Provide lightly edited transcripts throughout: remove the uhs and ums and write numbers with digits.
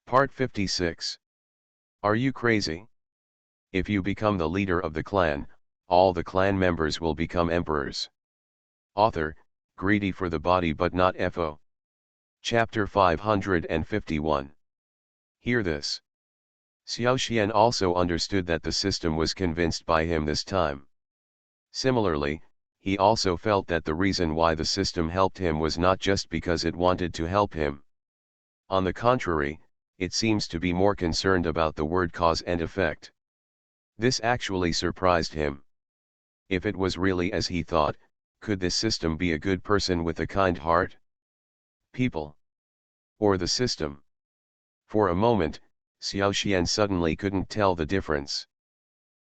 Part 56. Are you crazy? If you become the leader of the clan, all the clan members will become emperors. Author, greedy for the body but not FO. Chapter 551. Hear this. Xiao Xian also understood that the system was convinced by him this time. Similarly, he also felt that the reason why the system helped him was not just because it wanted to help him. On the contrary, it seems to be more concerned about the word cause and effect. This actually surprised him. If it was really as he thought, could this system be a good person with a kind heart? People? Or the system? For a moment, Xiao Xian suddenly couldn't tell the difference.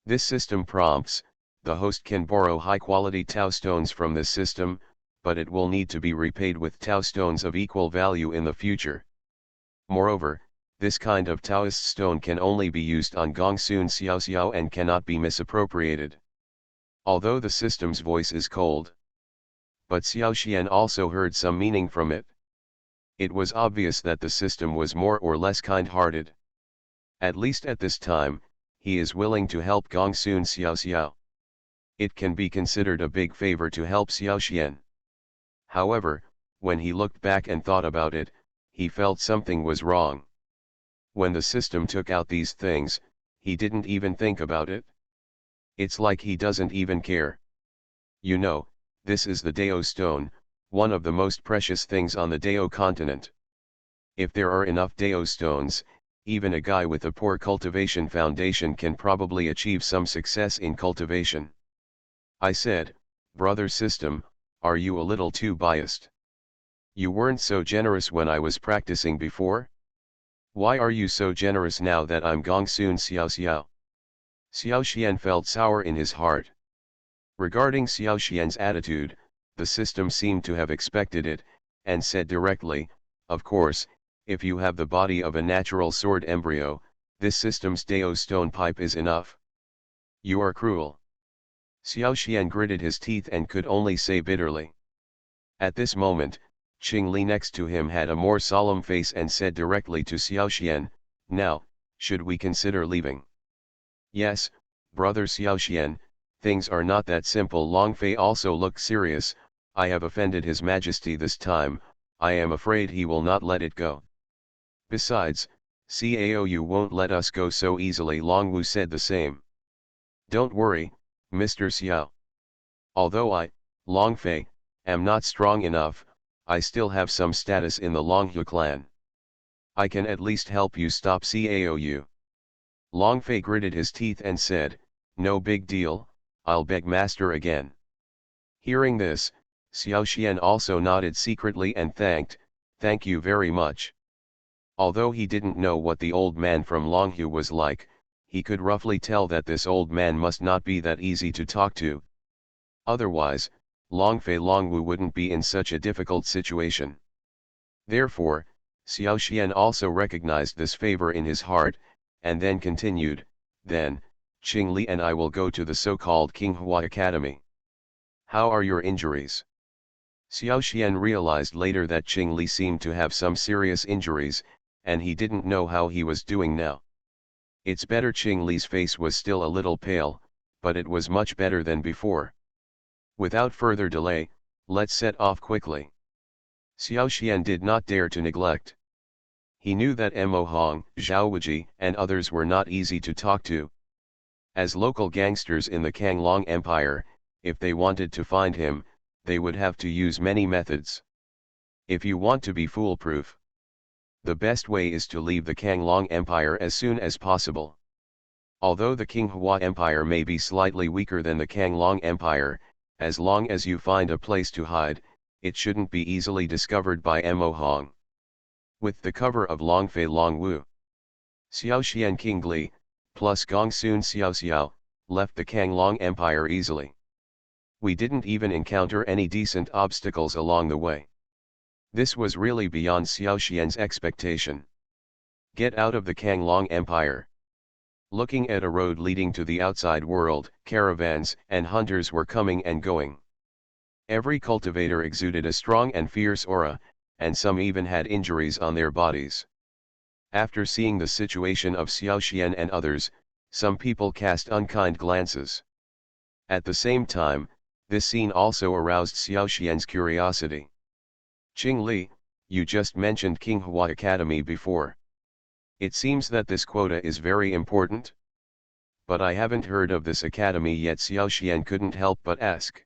This system prompts, the host can borrow high-quality Tao stones from this system, but it will need to be repaid with Tao stones of equal value in the future. Moreover, this kind of Taoist stone can only be used on Gongsun Xiao Xiao and cannot be misappropriated. Although the system's voice is cold, but Xiao Xian also heard some meaning from it. It was obvious that the system was more or less kind-hearted. At least at this time, he is willing to help Gongsun Xiao Xiao. It can be considered a big favor to help Xiao Xian. However, when he looked back and thought about it, he felt something was wrong. When the system took out these things, he didn't even think about it. It's like he doesn't even care. You know, this is the Dao stone, one of the most precious things on the Dao continent. If there are enough Dao stones, even a guy with a poor cultivation foundation can probably achieve some success in cultivation. I said, brother system, are you a little too biased? You weren't so generous when I was practicing before? Why are you so generous now that I'm Gongsun Xiao Xiao? Xiao Xian felt sour in his heart. Regarding Xiao Xian's attitude, the system seemed to have expected it, and said directly, of course, if you have the body of a natural sword embryo, this system's Dao stone pipe is enough. You are cruel. Xiao Xian gritted his teeth and could only say bitterly. At this moment, Qing Li next to him had a more solemn face and said directly to Xiao Xian, now, should we consider leaving? Yes, brother Xiao Xian, things are not that simple. Long Fei also looked serious. I have offended His Majesty this time, I am afraid he will not let it go. Besides, Cao won't let us go so easily. Long Wu said the same. Don't worry, Mr. Xiao. Although I, Long Fei, am not strong enough, I still have some status in the Longhu clan. I can at least help you stop Cao. Long Fei gritted his teeth and said, no big deal, I'll beg master again. Hearing this, Xiao Xian also nodded secretly and thank you very much. Although he didn't know what the old man from Longhu was like, he could roughly tell that this old man must not be that easy to talk to. Otherwise, Longfei Longwu wouldn't be in such a difficult situation. Therefore, Xiao Xian also recognized this favor in his heart, and then continued, then, Qing Li and I will go to the so-called Qinghua Academy. How are your injuries? Xiao Xian realized later that Qing Li seemed to have some serious injuries, and he didn't know how he was doing now. It's better. Qing Li's face was still a little pale, but it was much better than before. Without further delay, let's set off quickly. Xiao Xian did not dare to neglect. He knew that Mo Hong, Zhao Wuji, and others were not easy to talk to. As local gangsters in the Kanglong Empire, if they wanted to find him, they would have to use many methods. If you want to be foolproof, the best way is to leave the Kanglong Empire as soon as possible. Although the Qinghua Empire may be slightly weaker than the Kanglong Empire, as long as you find a place to hide, it shouldn't be easily discovered by Mo Hong. With the cover of Longfei Longwu, Xiao Xian King Li, plus Gongsun Xiao Xiao, left the Kanglong Empire easily. We didn't even encounter any decent obstacles along the way. This was really beyond Xiao Xian's expectation. Get out of the Kanglong Empire. Looking at a road leading to the outside world, caravans and hunters were coming and going. Every cultivator exuded a strong and fierce aura, and some even had injuries on their bodies. After seeing the situation of Xiao Xian and others, some people cast unkind glances. At the same time, this scene also aroused Xiao Xian's curiosity. Qing Li, you just mentioned Qinghua Academy before. It seems that this quota is very important. But I haven't heard of this academy yet. Xiao Xian couldn't help but ask.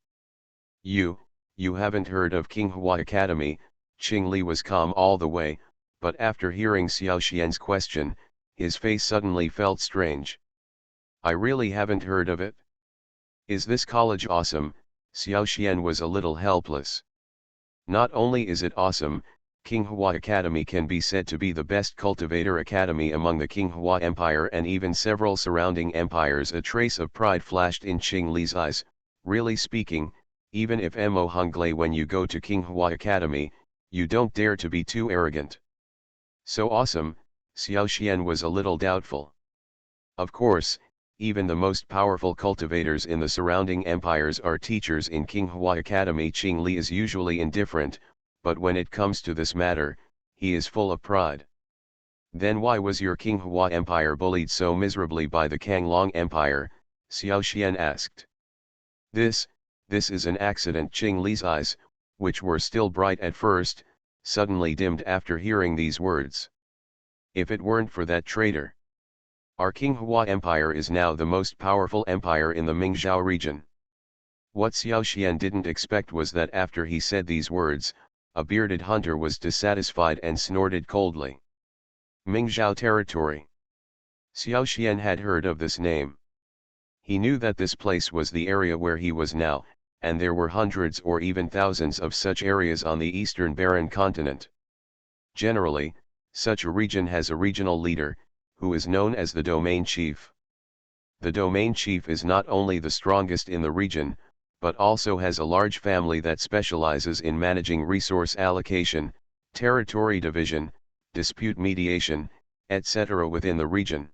You haven't heard of Qinghua Academy? Qing Li was calm all the way, but after hearing Xiao Xian's question, his face suddenly felt strange. I really haven't heard of it. Is this college awesome? Xiao Xian was a little helpless. Not only is it awesome, Qinghua Academy can be said to be the best cultivator academy among the Qinghua Empire and even several surrounding empires. A trace of pride flashed in Qing Li's eyes. Really speaking, even if Mo Honglei, when you go to Qinghua Academy, you don't dare to be too arrogant. So awesome, Xiao Xian was a little doubtful. Of course, even the most powerful cultivators in the surrounding empires are teachers in Qinghua Academy. Qing Li is usually indifferent, but when it comes to this matter, he is full of pride. Then why was your Qinghua Empire bullied so miserably by the Kanglong Empire? Xiao Xian asked. This is an accident. Qing Li's eyes, which were still bright at first, suddenly dimmed after hearing these words. If it weren't for that traitor, our Qinghua Empire is now the most powerful empire in the Mingzhou region. What Xiao Xian didn't expect was that after he said these words, a bearded hunter was dissatisfied and snorted coldly. Mingzhou territory. Xiao Xian had heard of this name. He knew that this place was the area where he was now, and there were hundreds or even thousands of such areas on the eastern barren continent. Generally, such a region has a regional leader, who is known as the domain chief. The domain chief is not only the strongest in the region, but also has a large family that specializes in managing resource allocation, territory division, dispute mediation, etc. within the region.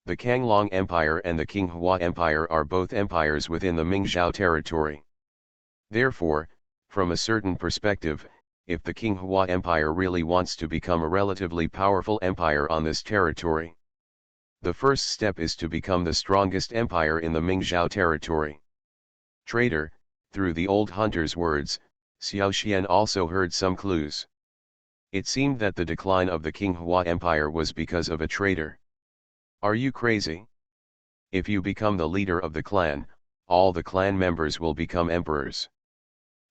The Kanglong Empire and the Qinghua Empire are both empires within the Mingzhou territory. Therefore, from a certain perspective, if the Qinghua Empire really wants to become a relatively powerful empire on this territory, the first step is to become the strongest empire in the Mingzhou territory. Traitor, through the old hunter's words, Xiao Xian also heard some clues. It seemed that the decline of the Qinghua Empire was because of a traitor. Are you crazy? If you become the leader of the clan, all the clan members will become emperors.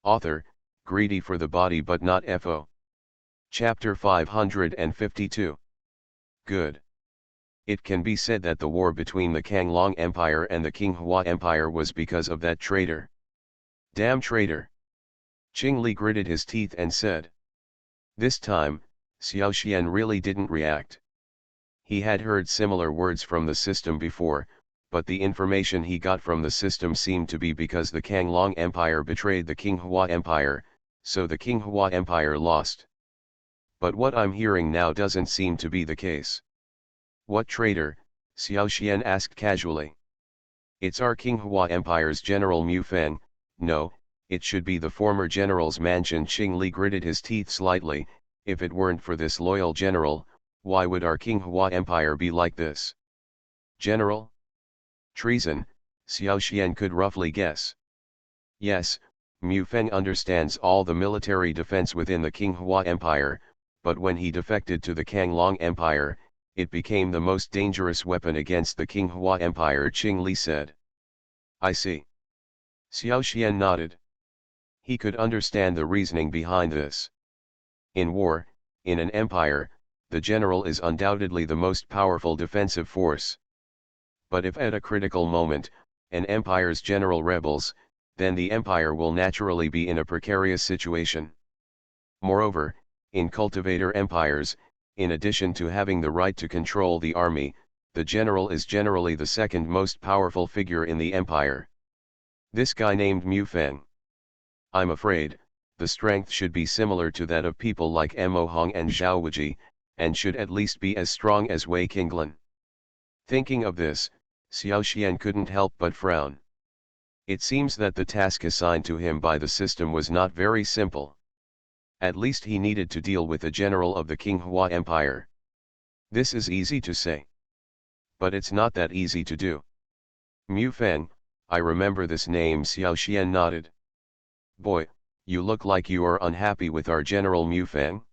Author, greedy for the body but not FO. Chapter 552. Good. It can be said that the war between the Kanglong Empire and the Qinghua Empire was because of that traitor. Damn traitor! Qing Li gritted his teeth and said. This time, Xiao Xian really didn't react. He had heard similar words from the system before, but the information he got from the system seemed to be because the Kanglong Empire betrayed the Qinghua Empire, so the Qinghua Empire lost. But what I'm hearing now doesn't seem to be the case. What traitor? Xiao Xian asked casually. It's our Qinghua Empire's General Mu Feng. No, it should be the former general's mansion. Qing Li gritted his teeth slightly. If it weren't for this loyal general, why would our Qinghua Empire be like this? General? Treason, Xiao Xian could roughly guess. Yes, Mu Feng understands all the military defense within the Qinghua Empire, but when he defected to the Kanglong Empire, it became the most dangerous weapon against the Qinghua Empire. Qing Li said. I see. Xiao Xian nodded. He could understand the reasoning behind this. In war, in an empire, the general is undoubtedly the most powerful defensive force. But if at a critical moment, an empire's general rebels, then the empire will naturally be in a precarious situation. Moreover, in cultivator empires, in addition to having the right to control the army, the general is generally the second most powerful figure in the empire. This guy named Mu Feng. I'm afraid, the strength should be similar to that of people like Mo Hong and Zhao Wuji, and should at least be as strong as Wei Qinglan. Thinking of this, Xiao Xian couldn't help but frown. It seems that the task assigned to him by the system was not very simple. At least he needed to deal with the general of the Qinghua Empire. This is easy to say. But it's not that easy to do. Mu Feng, I remember this name. Xiao Xian nodded. Boy, you look like you are unhappy with our General Mu Feng.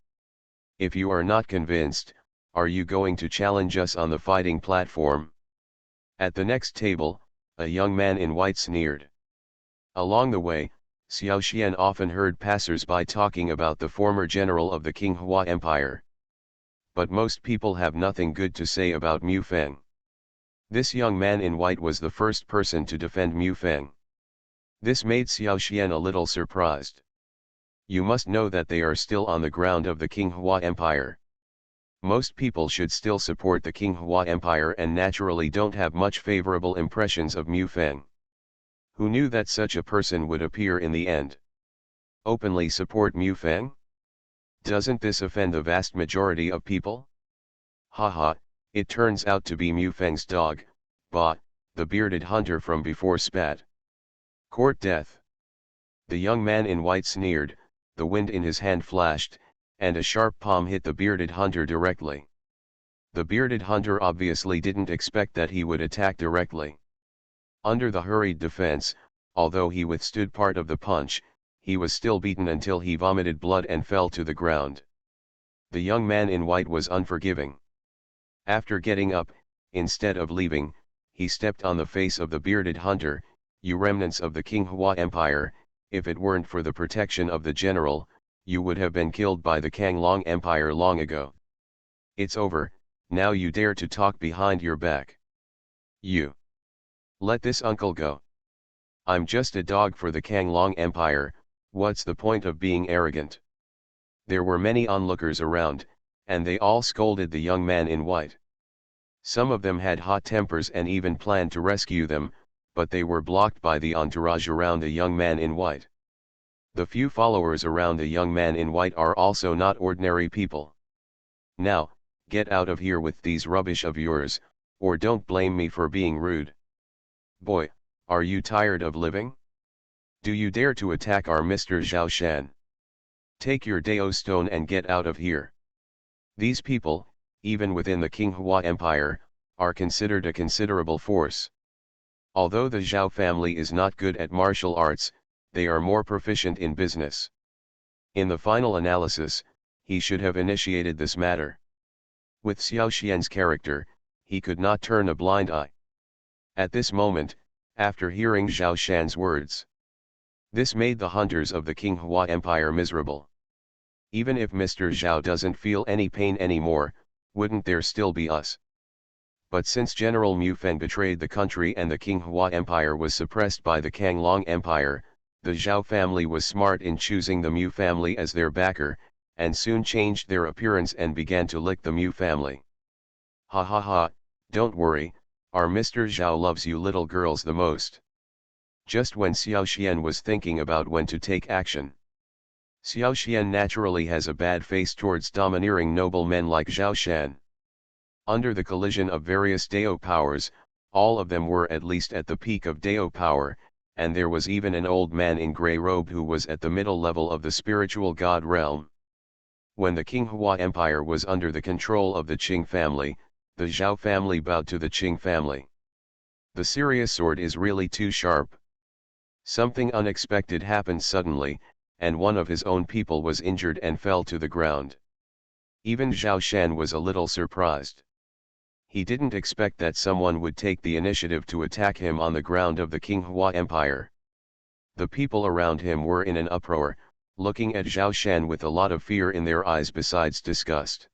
If you are not convinced, are you going to challenge us on the fighting platform? At the next table, a young man in white sneered. Along the way, Xiao Xian often heard passers-by talking about the former general of the Qinghua Empire. But most people have nothing good to say about Mu Feng. This young man in white was the first person to defend Mu Feng. This made Xiao Xian a little surprised. You must know that they are still on the ground of the Qinghua Empire. Most people should still support the Qinghua Empire and naturally don't have much favorable impressions of Mu Feng. Who knew that such a person would appear in the end? Openly support Mu Feng? Doesn't this offend the vast majority of people? Haha, it turns out to be Mu Feng's dog, Ba, the bearded hunter from before spat. Court death. The young man in white sneered, the wind in his hand flashed, and a sharp palm hit the bearded hunter directly. The bearded hunter obviously didn't expect that he would attack directly. Under the hurried defense, although he withstood part of the punch, he was still beaten until he vomited blood and fell to the ground. The young man in white was unforgiving. After getting up, instead of leaving, he stepped on the face of the bearded hunter. You remnants of the Qinghua Empire, if it weren't for the protection of the general, you would have been killed by the Kanglong Empire long ago. It's over, now you dare to talk behind your back. You. Let this uncle go. I'm just a dog for the Kanglong Empire, what's the point of being arrogant? There were many onlookers around, and they all scolded the young man in white. Some of them had hot tempers and even planned to rescue them, but they were blocked by the entourage around the young man in white. The few followers around the young man in white are also not ordinary people. Now, get out of here with these rubbish of yours, or don't blame me for being rude. Boy, are you tired of living? Do you dare to attack our Mr. Zhao Shan? Take your Dao stone and get out of here. These people, even within the Qinghua Empire, are considered a considerable force. Although the Zhao family is not good at martial arts, they are more proficient in business. In the final analysis, he should have initiated this matter. With Xiao Xian's character, he could not turn a blind eye. At this moment, after hearing Zhao Shan's words, this made the hunters of the Qinghua Empire miserable. Even if Mr. Zhao doesn't feel any pain anymore, wouldn't there still be us? But since General Mu Feng betrayed the country and the Qinghua Empire was suppressed by the Kanglong Empire, the Zhao family was smart in choosing the Mu family as their backer, and soon changed their appearance and began to lick the Mu family. Ha ha ha, don't worry, our Mr. Zhao loves you little girls the most. Just when Xiao Xian was thinking about when to take action. Xiao Xian naturally has a bad face towards domineering noblemen like Zhao Shan. Under the collision of various Dao powers, all of them were at least at the peak of Dao power, and there was even an old man in grey robe who was at the middle level of the spiritual god realm. When the Qinghua Empire was under the control of the Qing family, the Zhao family bowed to the Qing family. The serious sword is really too sharp. Something unexpected happened suddenly, and one of his own people was injured and fell to the ground. Even Zhao Shan was a little surprised. He didn't expect that someone would take the initiative to attack him on the ground of the Qinghua Empire. The people around him were in an uproar, looking at Zhao Shan with a lot of fear in their eyes besides disgust.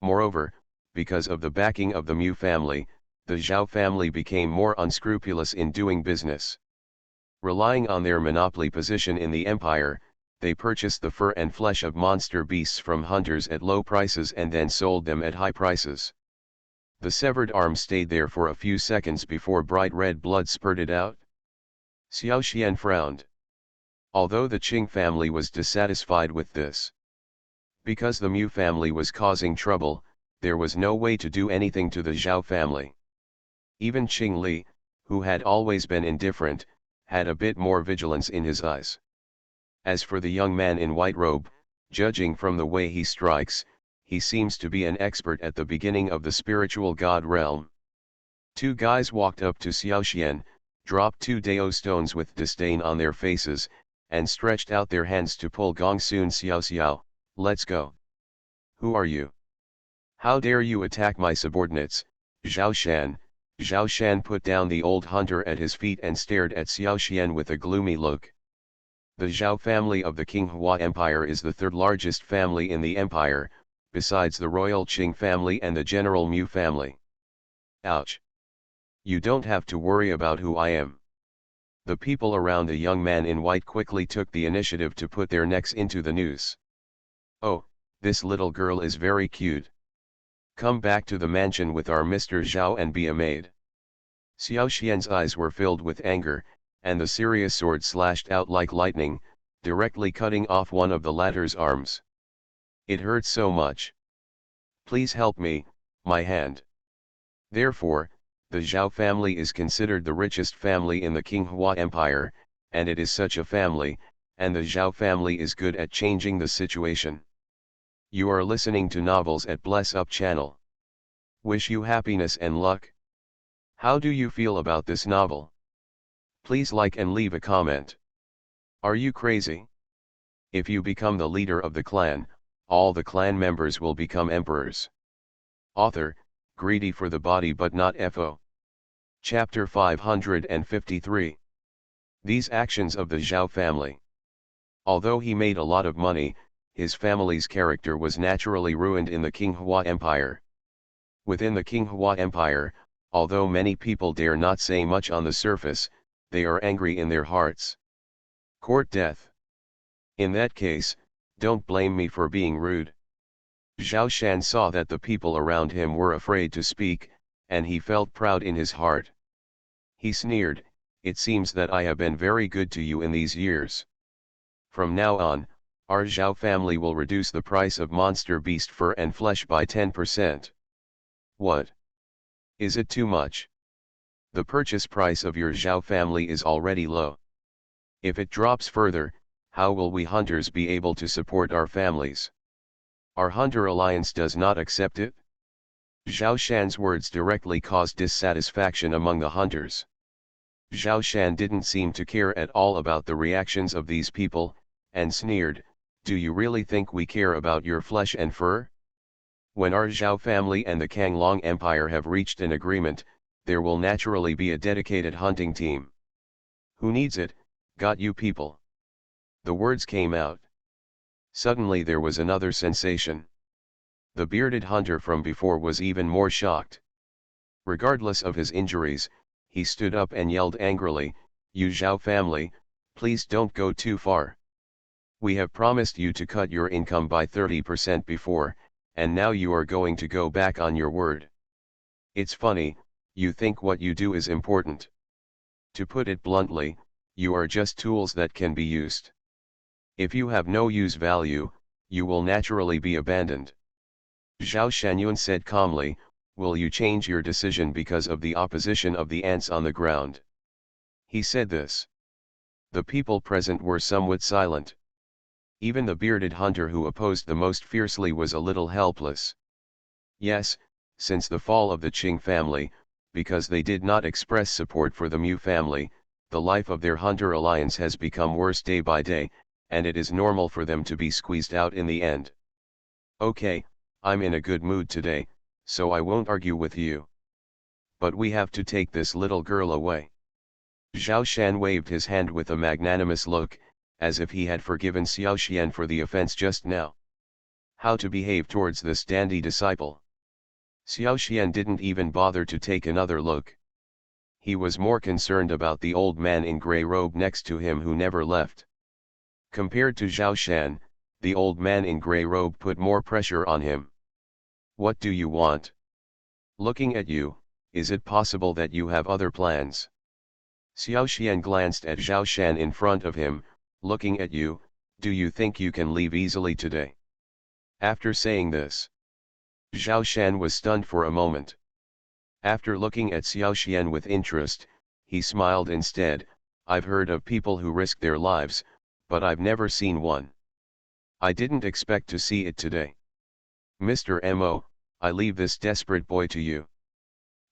Moreover, because of the backing of the Mu family, the Zhao family became more unscrupulous in doing business. Relying on their monopoly position in the empire, they purchased the fur and flesh of monster beasts from hunters at low prices and then sold them at high prices. The severed arm stayed there for a few seconds before bright red blood spurted out. Xiao Xian frowned. Although the Qing family was dissatisfied with this, because the Mu family was causing trouble, there was no way to do anything to the Zhao family. Even Qing Li, who had always been indifferent, had a bit more vigilance in his eyes. As for the young man in white robe, judging from the way he strikes, he seems to be an expert at the beginning of the spiritual god realm. Two guys walked up to Xiaoxian, dropped two Dao stones with disdain on their faces, and stretched out their hands to pull Gong Sun. Xiao, let's go. Who are you? How dare you attack my subordinates, Zhao Shan? Zhao Shan put down the old hunter at his feet and stared at Xiaoxian with a gloomy look. The Zhao family of the Qinghua Empire is the third largest family in the empire, besides the royal Qing family and the general Mu family. Ouch! You don't have to worry about who I am. The people around the young man in white quickly took the initiative to put their necks into the noose. Oh, this little girl is very cute. Come back to the mansion with our Mr. Zhao and be a maid. Xiaoxian's eyes were filled with anger, and the serious sword slashed out like lightning, directly cutting off one of the latter's arms. It hurts so much. Please help me, my hand. Therefore, the Zhao family is considered the richest family in the Qinghua Empire, and it is such a family, and the Zhao family is good at changing the situation. You are listening to Novels at Bless Up channel. Wish you happiness and luck. How do you feel about this novel? Please like and leave a comment. Are you crazy? If you become the leader of the clan, all the clan members will become emperors. Author, greedy for the body but not FO. Chapter 553. These actions of the Zhao family. Although he made a lot of money, his family's character was naturally ruined in the Qinghua Empire. Within the Qinghua Empire, although many people dare not say much on the surface, they are angry in their hearts. Court death. In that case, don't blame me for being rude. Zhao Shan saw that the people around him were afraid to speak, and he felt proud in his heart. He sneered, it seems that I have been very good to you in these years. From now on, our Zhao family will reduce the price of monster beast fur and flesh by 10%. What? Is it too much? The purchase price of your Zhao family is already low. If it drops further, how will we hunters be able to support our families? Our hunter alliance does not accept it? Zhao Shan's words directly caused dissatisfaction among the hunters. Zhao Shan didn't seem to care at all about the reactions of these people, and sneered, do you really think we care about your flesh and fur? When our Zhao family and the Kanglong Empire have reached an agreement, there will naturally be a dedicated hunting team. Who needs it? Got you people. The words came out. Suddenly there was another sensation. The bearded hunter from before was even more shocked. Regardless of his injuries, he stood up and yelled angrily, you Zhao family, please don't go too far. We have promised you to cut your income by 30% before, and now you are going to go back on your word. It's funny, you think what you do is important. To put it bluntly, you are just tools that can be used. If you have no use value, you will naturally be abandoned. Zhao Shanyun said calmly, will you change your decision because of the opposition of the ants on the ground? He said this. The people present were somewhat silent. Even the bearded hunter who opposed the most fiercely was a little helpless. Yes, since the fall of the Qing family, because they did not express support for the Mu family, the life of their hunter alliance has become worse day by day, and it is normal for them to be squeezed out in the end. Okay, I'm in a good mood today, so I won't argue with you. But we have to take this little girl away. Zhao Shan waved his hand with a magnanimous look, as if he had forgiven Xiaoxian for the offense just now. How to behave towards this dandy disciple? Xiaoxian didn't even bother to take another look. He was more concerned about the old man in grey robe next to him who never left. Compared to Zhao Shan, the old man in grey robe put more pressure on him. What do you want? Looking at you, is it possible that you have other plans? Xiaoxian glanced at Zhao Shan in front of him, looking at you, do you think you can leave easily today? After saying this, Zhao Shan was stunned for a moment. After looking at Xiaoxian with interest, he smiled instead, I've heard of people who risk their lives, but I've never seen one. I didn't expect to see it today. Mr. Mo, I leave this desperate boy to you.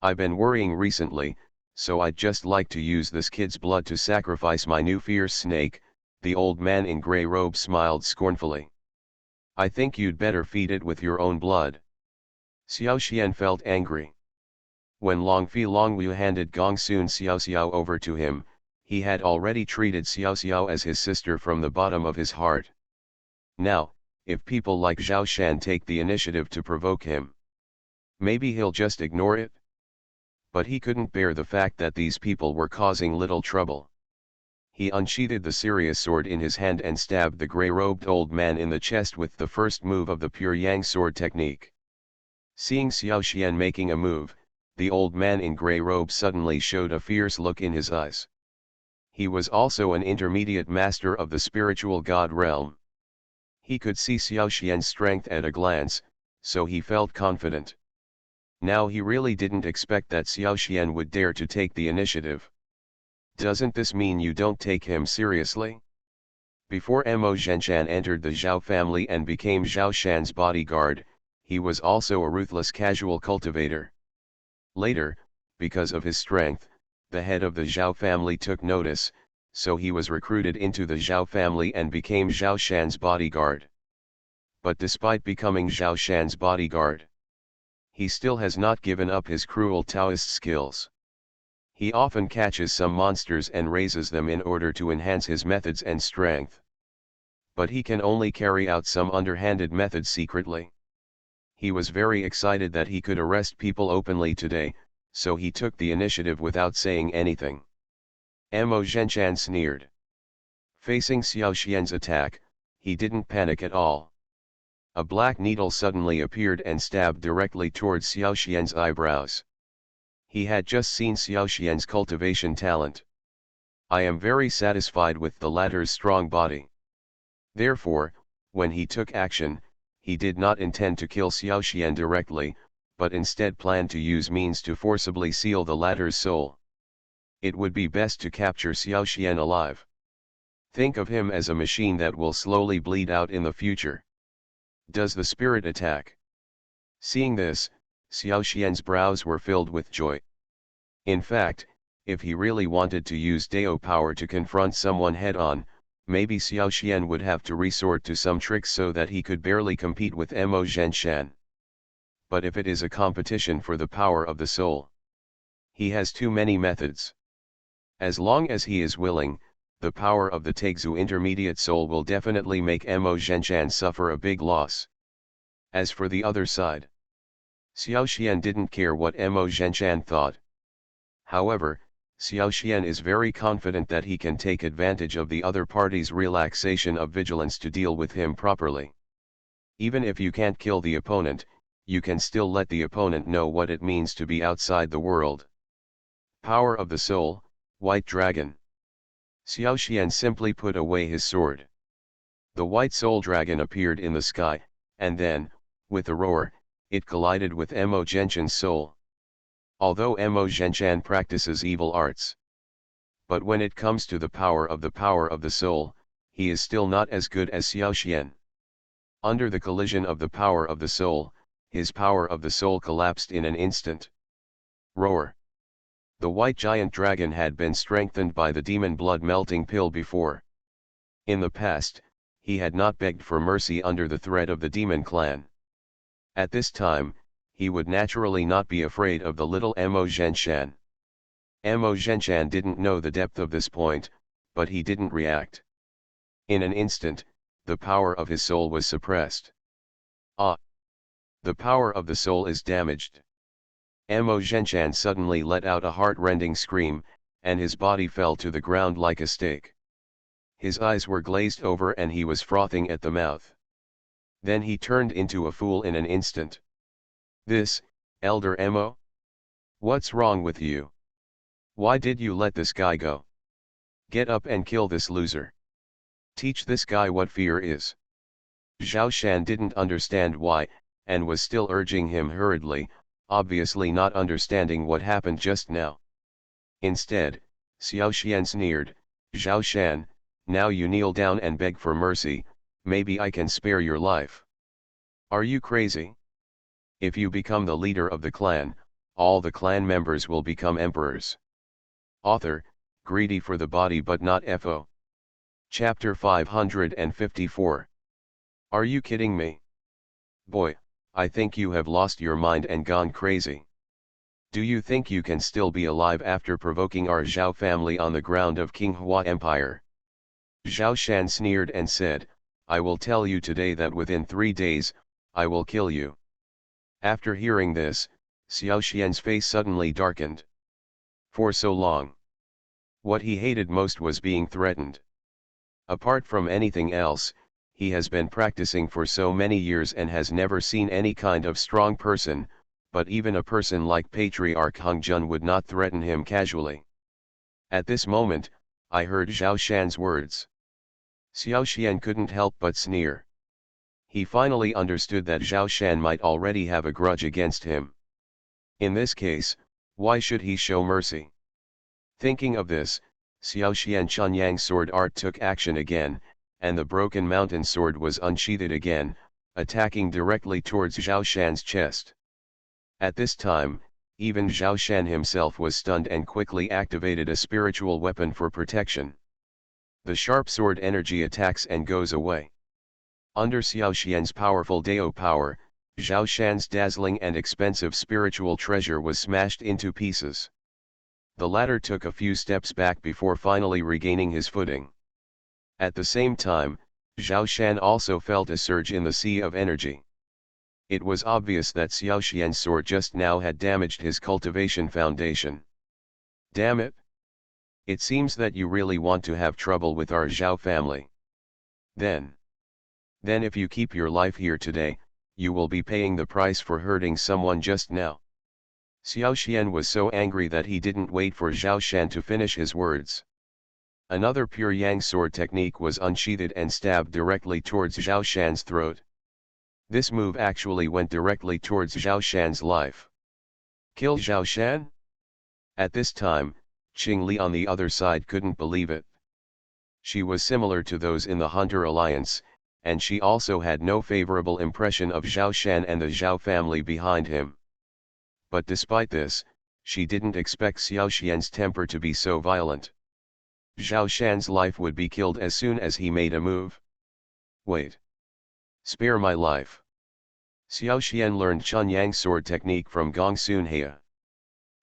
I've been worrying recently, so I'd just like to use this kid's blood to sacrifice my new fierce snake." The old man in grey robe smiled scornfully. "I think you'd better feed it with your own blood." Xiao Xian felt angry. When Longfi Longwu handed Gong Sun Xiao Xiao over to him, he had already treated Xiao Xiao as his sister from the bottom of his heart. Now, if people like Zhao Shan take the initiative to provoke him, maybe he'll just ignore it. But he couldn't bear the fact that these people were causing little trouble. He unsheathed the serious sword in his hand and stabbed the grey-robed old man in the chest with the first move of the Pure Yang sword technique. Seeing Xiao Xian making a move, the old man in grey robe suddenly showed a fierce look in his eyes. He was also an intermediate master of the spiritual god realm. He could see Xiao Xian's strength at a glance, so he felt confident. Now he really didn't expect that Xiao Xian would dare to take the initiative. "Doesn't this mean you don't take him seriously?" Before Mo Zhenchan entered the Zhao family and became Zhao Shan's bodyguard, he was also a ruthless casual cultivator. Later, because of his strength, the head of the Zhao family took notice, so he was recruited into the Zhao family and became Zhao Shan's bodyguard. But despite becoming Zhao Shan's bodyguard, he still has not given up his cruel Taoist skills. He often catches some monsters and raises them in order to enhance his methods and strength. But he can only carry out some underhanded methods secretly. He was very excited that he could arrest people openly today, so he took the initiative without saying anything. Mo Zhenchan sneered. Facing Xiao Xian's attack, he didn't panic at all. A black needle suddenly appeared and stabbed directly towards Xiao Xian's eyebrows. He had just seen Xiao Xian's cultivation talent. "I am very satisfied with the latter's strong body." Therefore, when he took action, he did not intend to kill Xiao Xian directly, but instead planned to use means to forcibly seal the latter's soul. It would be best to capture Xiao Xian alive. Think of him as a machine that will slowly bleed out in the future. Does the spirit attack? Seeing this, Xiao Xian's brows were filled with joy. In fact, if he really wanted to use Dao power to confront someone head-on, maybe Xiao Xian would have to resort to some tricks so that he could barely compete with Mo Zhenchan. But if it is a competition for the power of the soul, he has too many methods. As long as he is willing, the power of the Taixu intermediate soul will definitely make Mo Zhenchan suffer a big loss. As for the other side, Xiao Xian didn't care what Mo Zhenchan thought. However, Xiao Xian is very confident that he can take advantage of the other party's relaxation of vigilance to deal with him properly. Even if you can't kill the opponent, you can still let the opponent know what it means to be outside the world. Power of the soul, White Dragon. Xiao Xian simply put away his sword. The white soul dragon appeared in the sky, and then, with a roar, it collided with Mo Zhenchan's soul. Although Mo Zhenchan practices evil arts, but when it comes to the power of the soul, he is still not as good as Xiao Xian. Under the collision of the power of the soul, his power of the soul collapsed in an instant. Roar. The white giant dragon had been strengthened by the demon blood melting pill before. In the past, he had not begged for mercy under the threat of the demon clan. At this time, he would naturally not be afraid of the little Mo Zhenchan. Mo Zhenchan didn't know the depth of this point, but he didn't react. In an instant, the power of his soul was suppressed. Ah! The power of the soul is damaged. Mo Zhenchan suddenly let out a heart-rending scream, and his body fell to the ground like a stake. His eyes were glazed over and he was frothing at the mouth. Then he turned into a fool in an instant. "This, Elder Mo? What's wrong with you? Why did you let this guy go? Get up and kill this loser. Teach this guy what fear is." Zhao Shan didn't understand why, and was still urging him hurriedly, obviously not understanding what happened just now. Instead, Xiao Xian sneered, "Zhao Shan, now you kneel down and beg for mercy, maybe I can spare your life." "Are you crazy?" If you become the leader of the clan, all the clan members will become emperors. Author, greedy for the body but not FO. Chapter 554. Are you kidding me? Boy, I think you have lost your mind and gone crazy. Do you think you can still be alive after provoking our Zhao family on the ground of King Hua Empire? Zhao Shan sneered and said, I will tell you today that within 3 days, I will kill you. After hearing this, Xiao Xian's face suddenly darkened. For so long, what he hated most was being threatened. Apart from anything else, he has been practicing for so many years and has never seen any kind of strong person, but even a person like Patriarch Hung Jun would not threaten him casually. At this moment, I heard Zhao Shan's words. Xiao Xian couldn't help but sneer. He finally understood that Zhao Shan might already have a grudge against him. In this case, why should he show mercy? Thinking of this, Xiao Xian Chunyang's sword art took action again, and the broken mountain sword was unsheathed again, attacking directly towards Zhao Shan's chest. At this time, even Zhao Shan himself was stunned and quickly activated a spiritual weapon for protection. The sharp sword energy attacks and goes away. Under Xiao Xian's powerful Dao power, Zhao Shan's dazzling and expensive spiritual treasure was smashed into pieces. The latter took a few steps back before finally regaining his footing. At the same time, Zhao Shan also felt a surge in the sea of energy. It was obvious that Xiao Xian's sword just now had damaged his cultivation foundation. Damn it! It seems that you really want to have trouble with our Zhao family. Then if you keep your life here today, you will be paying the price for hurting someone just now. Xiao Xian was so angry that he didn't wait for Zhao Shan to finish his words. Another pure yang sword technique was unsheathed and stabbed directly towards Zhao Shan's throat. This move actually went directly towards Zhao Shan's life. Kill Zhao Shan? At this time, Qing Li on the other side couldn't believe it. She was similar to those in the Hunter Alliance, and she also had no favorable impression of Zhao Shan and the Zhao family behind him. But despite this, she didn't expect Xiao Xian's temper to be so violent. Zhao Shan's life would be killed as soon as he made a move. Wait. Spare my life. Xiao Xian learned Chunyang's sword technique from Gong Sun Hea.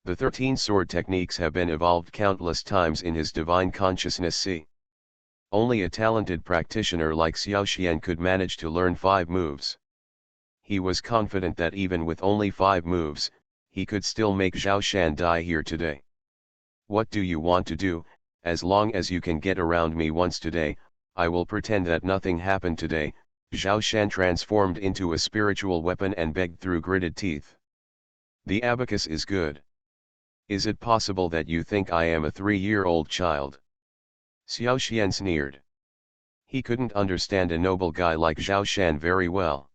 The 13 sword techniques have been evolved countless times in his divine consciousness sea. Only a talented practitioner like Xiao Xian could manage to learn 5 moves. He was confident that even with only 5 moves, he could still make Zhao Shan die here today. What do you want to do? As long as you can get around me once today, I will pretend that nothing happened today. Zhao Shan transformed into a spiritual weapon and begged through gritted teeth. The abacus is good. Is it possible that you think I am a 3-year-old child? Xiao Xian sneered. He couldn't understand a noble guy like Zhao Shan very well.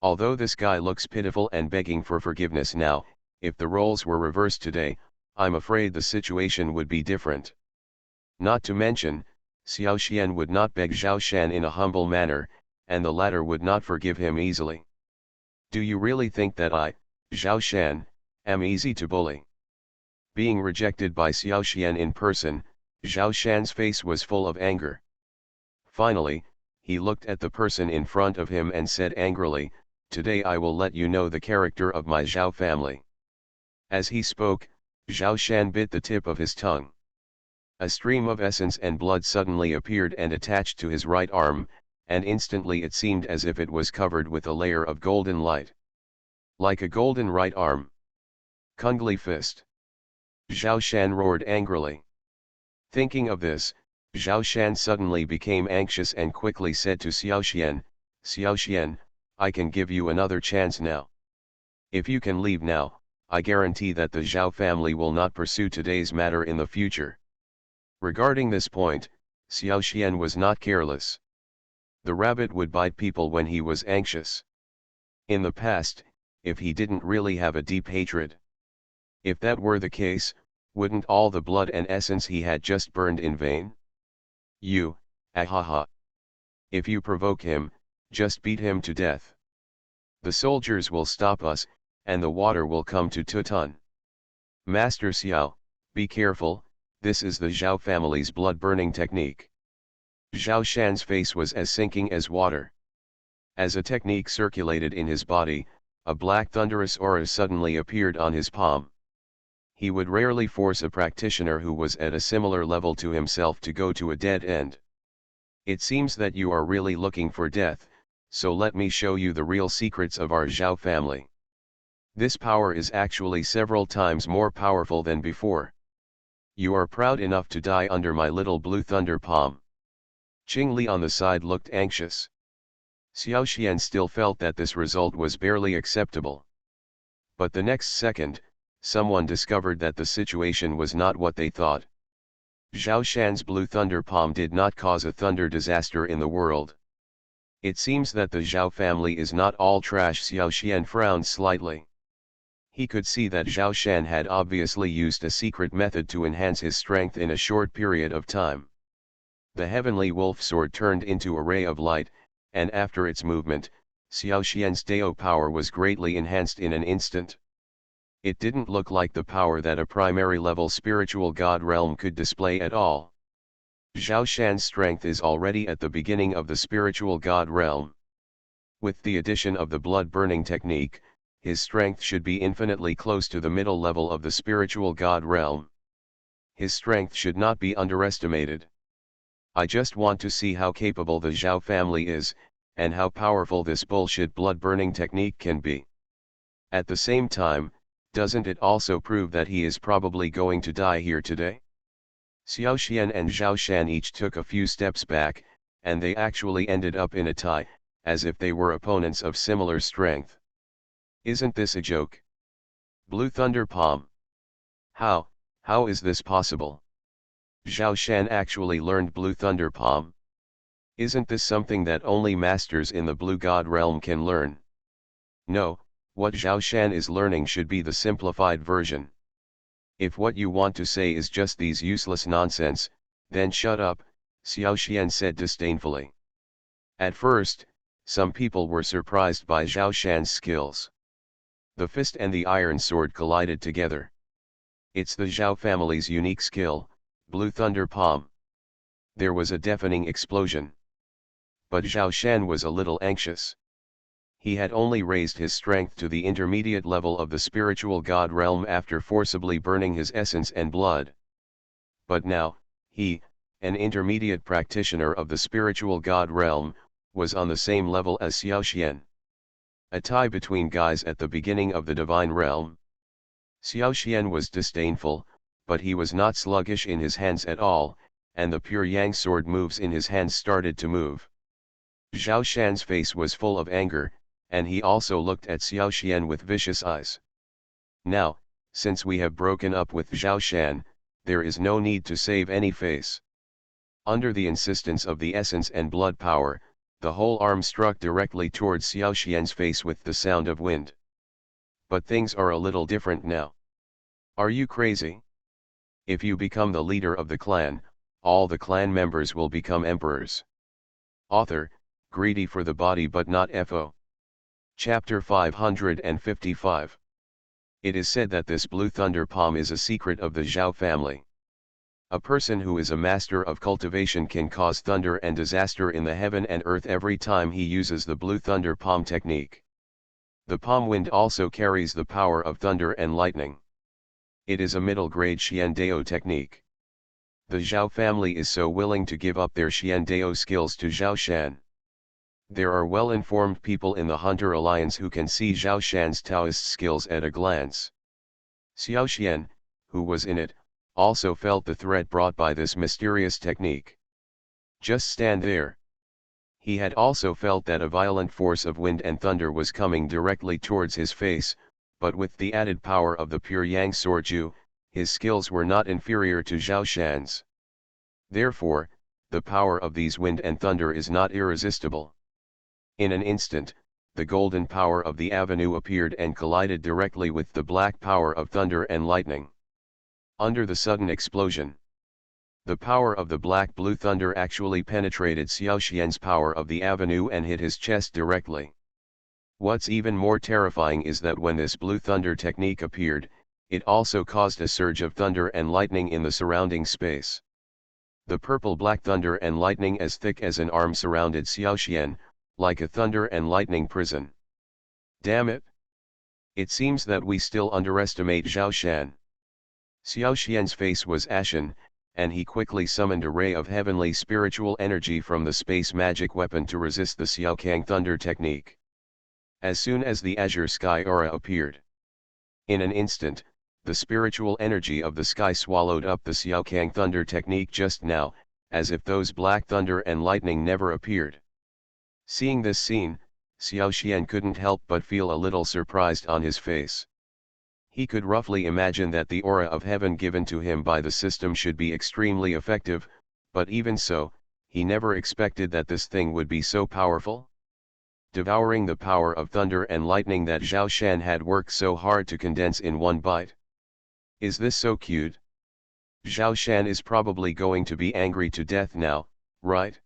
Although this guy looks pitiful and begging for forgiveness now, if the roles were reversed today, I'm afraid the situation would be different. Not to mention, Xiao Xian would not beg Zhao Shan in a humble manner, and the latter would not forgive him easily. Do you really think that I, Zhao Shan, am easy to bully? Being rejected by Xiao Xian in person, Zhao Shan's face was full of anger. Finally, he looked at the person in front of him and said angrily, "Today I will let you know the character of my Zhao family." As he spoke, Zhao Shan bit the tip of his tongue. A stream of essence and blood suddenly appeared and attached to his right arm, and instantly it seemed as if it was covered with a layer of golden light. Like a golden right arm. Kungli fist. Zhao Shan roared angrily. Thinking of this, Zhao Shan suddenly became anxious and quickly said to Xiao Xian, "Xiao Xian, I can give you another chance now. If you can leave now, I guarantee that the Zhao family will not pursue today's matter in the future." Regarding this point, Xiao Xian was not careless. The rabbit would bite people when he was anxious. In the past, if he didn't really have a deep hatred. If that were the case, wouldn't all the blood and essence he had just burned in vain? Ahaha. If you provoke him, just beat him to death. The soldiers will stop us, and the water will come to Tutun. Master Xiao, be careful, this is the Zhao family's blood-burning technique. Zhao Shan's face was as sinking as water. As a technique circulated in his body, a black thunderous aura suddenly appeared on his palm. He would rarely force a practitioner who was at a similar level to himself to go to a dead end. It seems that you are really looking for death, so let me show you the real secrets of our Zhao family. This power is actually several times more powerful than before. You are proud enough to die under my little blue thunder palm. Qingli on the side looked anxious. Xiao Xian still felt that this result was barely acceptable. But the next second, someone discovered that the situation was not what they thought. Zhao Shan's blue thunder palm did not cause a thunder disaster in the world. It seems that the Zhao family is not all trash. Xiao Xian frowned slightly. He could see that Zhao Shan had obviously used a secret method to enhance his strength in a short period of time. The heavenly wolf sword turned into a ray of light, and after its movement, Xiao Xian's Dao power was greatly enhanced in an instant. It didn't look like the power that a primary-level spiritual god realm could display at all. Zhao Shan's strength is already at the beginning of the spiritual god realm. With the addition of the blood-burning technique, his strength should be infinitely close to the middle level of the spiritual god realm. His strength should not be underestimated. I just want to see how capable the Zhao family is, and how powerful this bullshit blood-burning technique can be. At the same time, doesn't it also prove that he is probably going to die here today? Xiao Xian and Zhao Shan each took a few steps back, and they actually ended up in a tie, as if they were opponents of similar strength. Isn't this a joke? Blue Thunder Palm. How is this possible? Zhao Shan actually learned Blue Thunder Palm. Isn't this something that only masters in the Blue God realm can learn? No, what Zhao Shan is learning should be the simplified version. If what you want to say is just these useless nonsense, then shut up, Xiao Xian said disdainfully. At first, some people were surprised by Zhao Shan's skills. The fist and the iron sword collided together. It's the Zhao family's unique skill, Blue Thunder Palm. There was a deafening explosion. But Zhao Shan was a little anxious. He had only raised his strength to the intermediate level of the spiritual god realm after forcibly burning his essence and blood. But now, he, an intermediate practitioner of the spiritual god realm, was on the same level as Xiao Xian. A tie between guys at the beginning of the divine realm. Xiao Xian was disdainful, but he was not sluggish in his hands at all, and the pure yang sword moves in his hands started to move. Zhao Shan's face was full of anger, and he also looked at Xiao Xian with vicious eyes. Now, since we have broken up with Zhao Shan, there is no need to save any face. Under the insistence of the essence and blood power, the whole arm struck directly towards Xiao Xian's face with the sound of wind. But things are a little different now. Are you crazy? If you become the leader of the clan, all the clan members will become emperors. Author, greedy for the body but not FO. Chapter 555. It is said that this Blue Thunder Palm is a secret of the Zhao family. A person who is a master of cultivation can cause thunder and disaster in the heaven and earth every time he uses the Blue Thunder Palm technique. The palm wind also carries the power of thunder and lightning. It is a middle-grade Xian Dao technique. The Zhao family is so willing to give up their Xian Dao skills to Zhao Shan. There are well-informed people in the Hunter Alliance who can see Zhao Shan's Taoist skills at a glance. Xiao Xian, who was in it, also felt the threat brought by this mysterious technique. Just stand there. He had also felt that a violent force of wind and thunder was coming directly towards his face, but with the added power of the pure Yang Sorju, his skills were not inferior to Zhao Shan's. Therefore, the power of these wind and thunder is not irresistible. In an instant, the golden power of the avenue appeared and collided directly with the black power of thunder and lightning. Under the sudden explosion, the power of the black-blue thunder actually penetrated Xiao Xian's power of the avenue and hit his chest directly. What's even more terrifying is that when this blue thunder technique appeared, it also caused a surge of thunder and lightning in the surrounding space. The purple-black thunder and lightning as thick as an arm surrounded Xiaoxian, like a thunder and lightning prison. Damn it! It seems that we still underestimate Zhao Shan. Xiaoxian's face was ashen, and he quickly summoned a ray of heavenly spiritual energy from the space magic weapon to resist the Xiaokang thunder technique. As soon as the azure sky aura appeared, in an instant, the spiritual energy of the sky swallowed up the Xiaokang thunder technique just now, as if those black thunder and lightning never appeared. Seeing this scene, Xiaoxian couldn't help but feel a little surprised on his face. He could roughly imagine that the aura of heaven given to him by the system should be extremely effective, but even so, he never expected that this thing would be so powerful. Devouring the power of thunder and lightning that Zhao Shan had worked so hard to condense in one bite. Is this so cute? Zhao Shan is probably going to be angry to death now, right?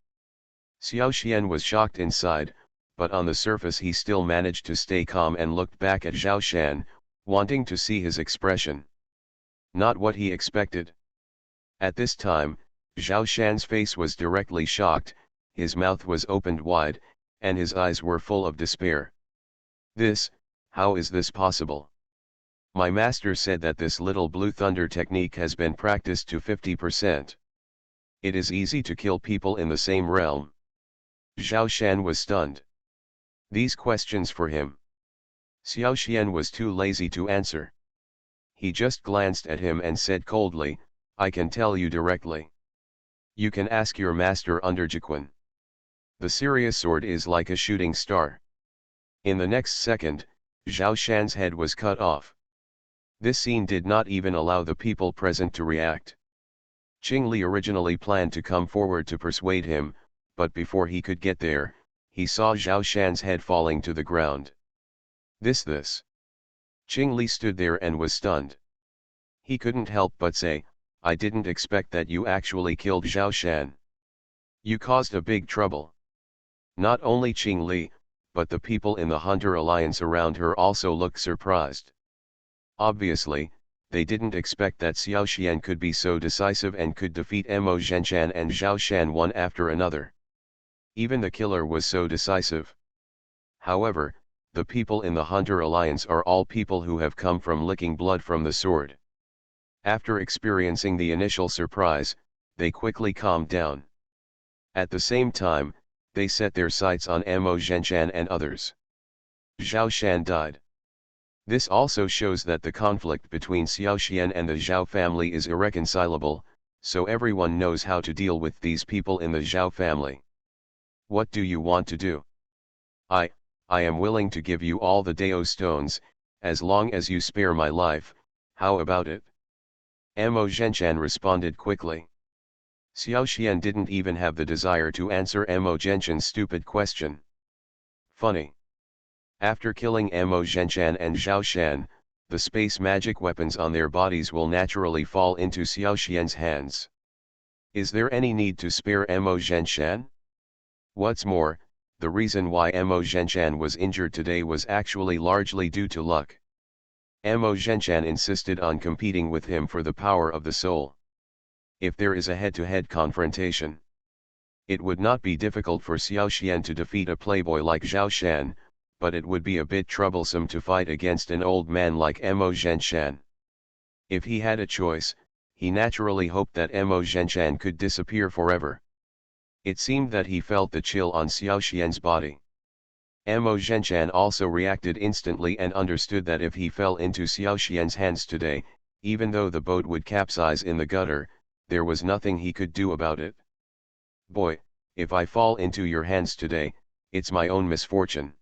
Xiaoxian was shocked inside, but on the surface he still managed to stay calm and looked back at Zhao Shan, wanting to see his expression. Not what he expected. At this time, Zhao Shan's face was directly shocked, his mouth was opened wide, and his eyes were full of despair. How is this possible? My master said that this little blue thunder technique has been practiced to 50%. It is easy to kill people in the same realm. Zhao Shan was stunned. These questions for him. Xiaoxian was too lazy to answer. He just glanced at him and said coldly, I can tell you directly. You can ask your master under Jiquan. The serious sword is like a shooting star. In the next second, Zhao Shan's head was cut off. This scene did not even allow the people present to react. Qing Li originally planned to come forward to persuade him, but before he could get there, he saw Zhao Shan's head falling to the ground. This. Qing Li stood there and was stunned. He couldn't help but say, I didn't expect that you actually killed Zhao Shan. You caused a big trouble. Not only Qing Li, but the people in the Hunter Alliance around her also looked surprised. Obviously, they didn't expect that Xiaoxian could be so decisive and could defeat Mo Zhenchan and Zhao Shan one after another. Even the killer was so decisive. However, the people in the Hunter Alliance are all people who have come from licking blood from the sword. After experiencing the initial surprise, they quickly calmed down. At the same time, they set their sights on Mo Zhenchan and others. Zhao Shan died. This also shows that the conflict between Xiaoxian and the Zhao family is irreconcilable, so everyone knows how to deal with these people in the Zhao family. What do you want to do? I am willing to give you all the Dao stones, as long as you spare my life, how about it? Mo Zhenchan responded quickly. Xiaoxian didn't even have the desire to answer Mo Zhenchan's stupid question. Funny. After killing Mo Zhenchan and Zhao Shan, the space magic weapons on their bodies will naturally fall into Xiaoxian's hands. Is there any need to spare Mo Zhenchan? What's more, the reason why Mo Zhenchan was injured today was actually largely due to luck. Mo Zhenchan insisted on competing with him for the power of the soul. If there is a head-to-head confrontation, it would not be difficult for Xiaoxian to defeat a playboy like Zhao Shan, but it would be a bit troublesome to fight against an old man like Mo Zhenchan. If he had a choice, he naturally hoped that Mo Zhenchan could disappear forever. It seemed that he felt the chill on Xiaoxian's body. Mo Zhenchan also reacted instantly and understood that if he fell into Xiaoxian's hands today, even though the boat would capsize in the gutter, there was nothing he could do about it. Boy, if I fall into your hands today, it's my own misfortune.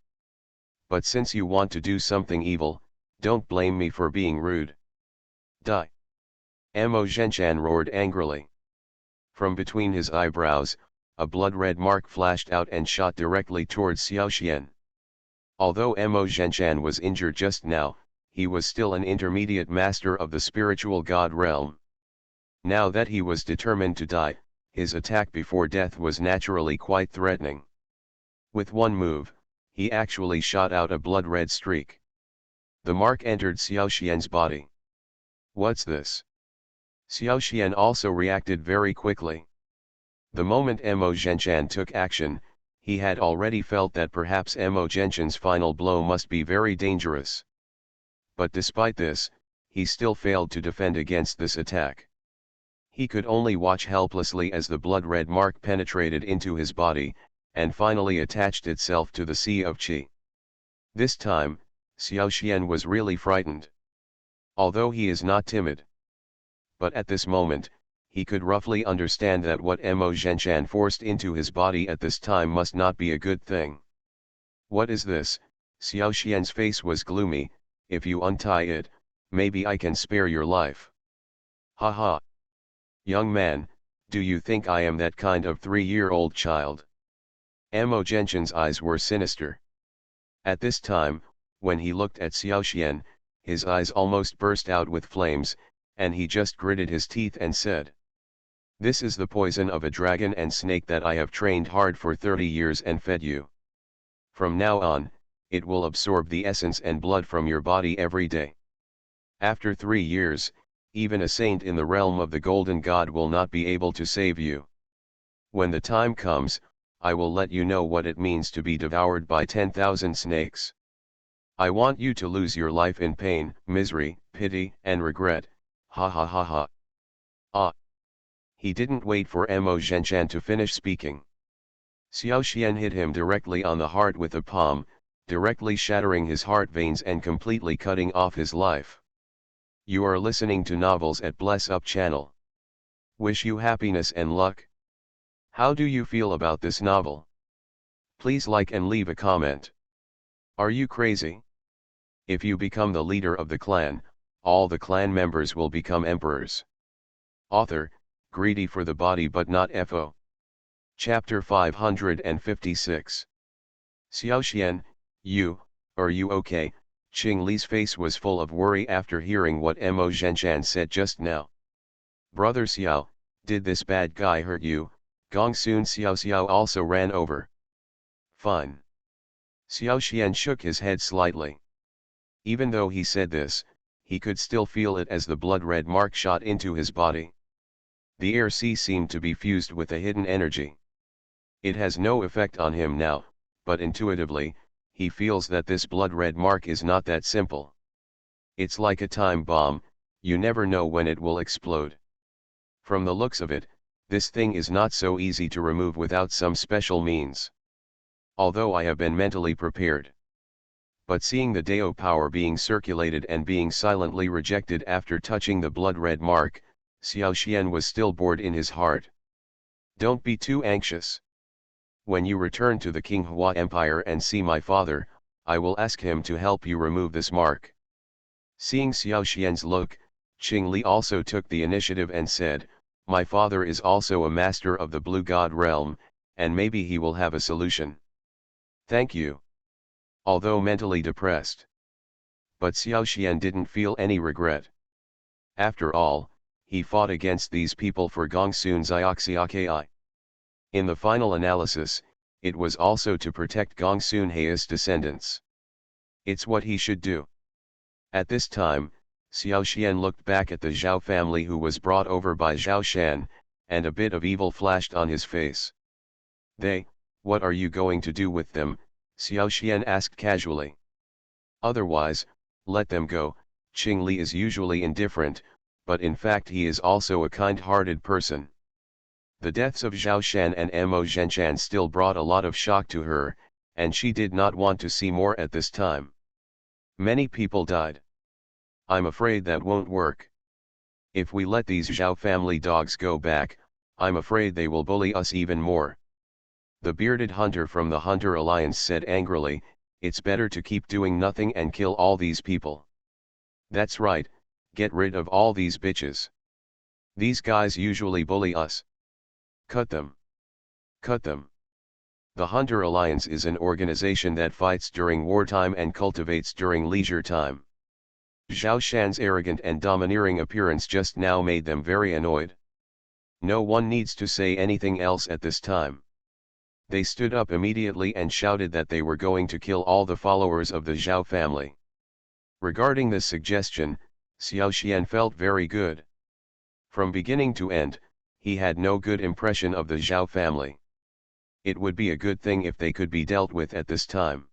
But since you want to do something evil, don't blame me for being rude. Die! Mo Zhenchan roared angrily. From between his eyebrows, a blood-red mark flashed out and shot directly towards Xiaoxian. Although Mo Zhenchan was injured just now, he was still an intermediate master of the spiritual god realm. Now that he was determined to die, his attack before death was naturally quite threatening. With one move, he actually shot out a blood-red streak. The mark entered Xiao Xian's body. What's this? Xiao Xian also reacted very quickly. The moment Mo Zhenchan took action, he had already felt that perhaps Mo Zhenchan's final blow must be very dangerous. But despite this, he still failed to defend against this attack. He could only watch helplessly as the blood-red mark penetrated into his body, and finally attached itself to the Sea of Qi. This time, Xiao Xian was really frightened. Although he is not timid. But at this moment, he could roughly understand that what Mo Zhenchan forced into his body at this time must not be a good thing. What is this? Xiao Xian's face was gloomy. If you untie it, maybe I can spare your life. Ha ha. Young man, do you think I am that kind of 3-year-old child? Mo Zhenchan's eyes were sinister. At this time, when he looked at Xiao Xian, his eyes almost burst out with flames, and he just gritted his teeth and said, "This is the poison of a dragon and snake that I have trained hard for 30 years and fed you. From now on, it will absorb the essence and blood from your body every day. After 3 years, even a saint in the realm of the Golden God will not be able to save you. When the time comes, I will let you know what it means to be devoured by 10,000 snakes. I want you to lose your life in pain, misery, pity, and regret, ha ha ha ha." Ah! He didn't wait for Mo Zhenchan to finish speaking. Xiao Xian hit him directly on the heart with a palm, directly shattering his heart veins and completely cutting off his life. You are listening to Novels at Bless Up channel. Wish you happiness and luck. How do you feel about this novel? Please like and leave a comment. Are you crazy? If you become the leader of the clan, all the clan members will become emperors. Author, greedy for the body but not FO. Chapter 556. Xiao Xian, are you okay? Qing Li's face was full of worry after hearing what Mo Zhenchan said just now. Brother Xiao, did this bad guy hurt you? Gongsun Xiao also ran over. Fine. Xiao Xian shook his head slightly. Even though he said this, he could still feel it as the blood-red mark shot into his body. The air seemed to be fused with a hidden energy. It has no effect on him now, but intuitively, he feels that this blood-red mark is not that simple. It's like a time bomb, you never know when it will explode. From the looks of it, this thing is not so easy to remove without some special means. Although I have been mentally prepared. But seeing the Dao power being circulated and being silently rejected after touching the blood-red mark, Xiao Xian was still bored in his heart. Don't be too anxious. When you return to the Qinghua Empire and see my father, I will ask him to help you remove this mark. Seeing Xiao Xian's look, Qing Li also took the initiative and said, my father is also a master of the Blue God realm, and maybe he will have a solution. Thank you. Although mentally depressed. But Xiao Xian didn't feel any regret. After all, he fought against these people for Gongsun Xiaoxiaki. In the final analysis, it was also to protect Gongsun Hei's descendants. It's what he should do. At this time, Xiao Xian looked back at the Zhao family who was brought over by Zhao Shan, and a bit of evil flashed on his face. What are you going to do with them? Xiao Xian asked casually. Otherwise, let them go. Qing Li is usually indifferent, but in fact he is also a kind-hearted person. The deaths of Zhao Shan and Mo Zhenchan still brought a lot of shock to her, and she did not want to see more at this time. Many people died. I'm afraid that won't work. If we let these Zhao family dogs go back, I'm afraid they will bully us even more. The bearded hunter from the Hunter Alliance said angrily, it's better to keep doing nothing and kill all these people. That's right, get rid of all these bitches. These guys usually bully us. Cut them. Cut them. The Hunter Alliance is an organization that fights during wartime and cultivates during leisure time. Zhao Shan's arrogant and domineering appearance just now made them very annoyed. No one needs to say anything else at this time. They stood up immediately and shouted that they were going to kill all the followers of the Zhao family. Regarding this suggestion, Xiao Xian felt very good. From beginning to end, he had no good impression of the Zhao family. It would be a good thing if they could be dealt with at this time.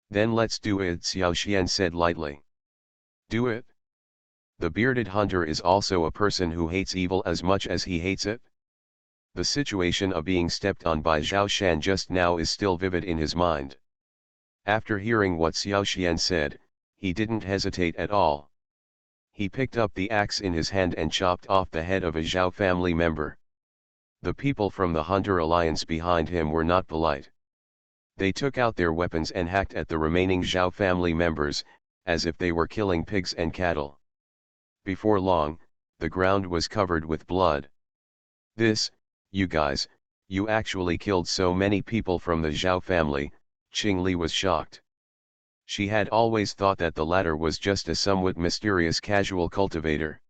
Then let's do it, Xiao Xian said lightly. Do it? The bearded hunter is also a person who hates evil as much as he hates it. The situation of being stepped on by Zhao Shan just now is still vivid in his mind. After hearing what Xiao Xian said, he didn't hesitate at all. He picked up the axe in his hand and chopped off the head of a Zhao family member. The people from the Hunter Alliance behind him were not polite. They took out their weapons and hacked at the remaining Zhao family members, as if they were killing pigs and cattle. Before long, the ground was covered with blood. This, you guys, you actually killed so many people from the Zhao family, Qing Li was shocked. She had always thought that the latter was just a somewhat mysterious casual cultivator.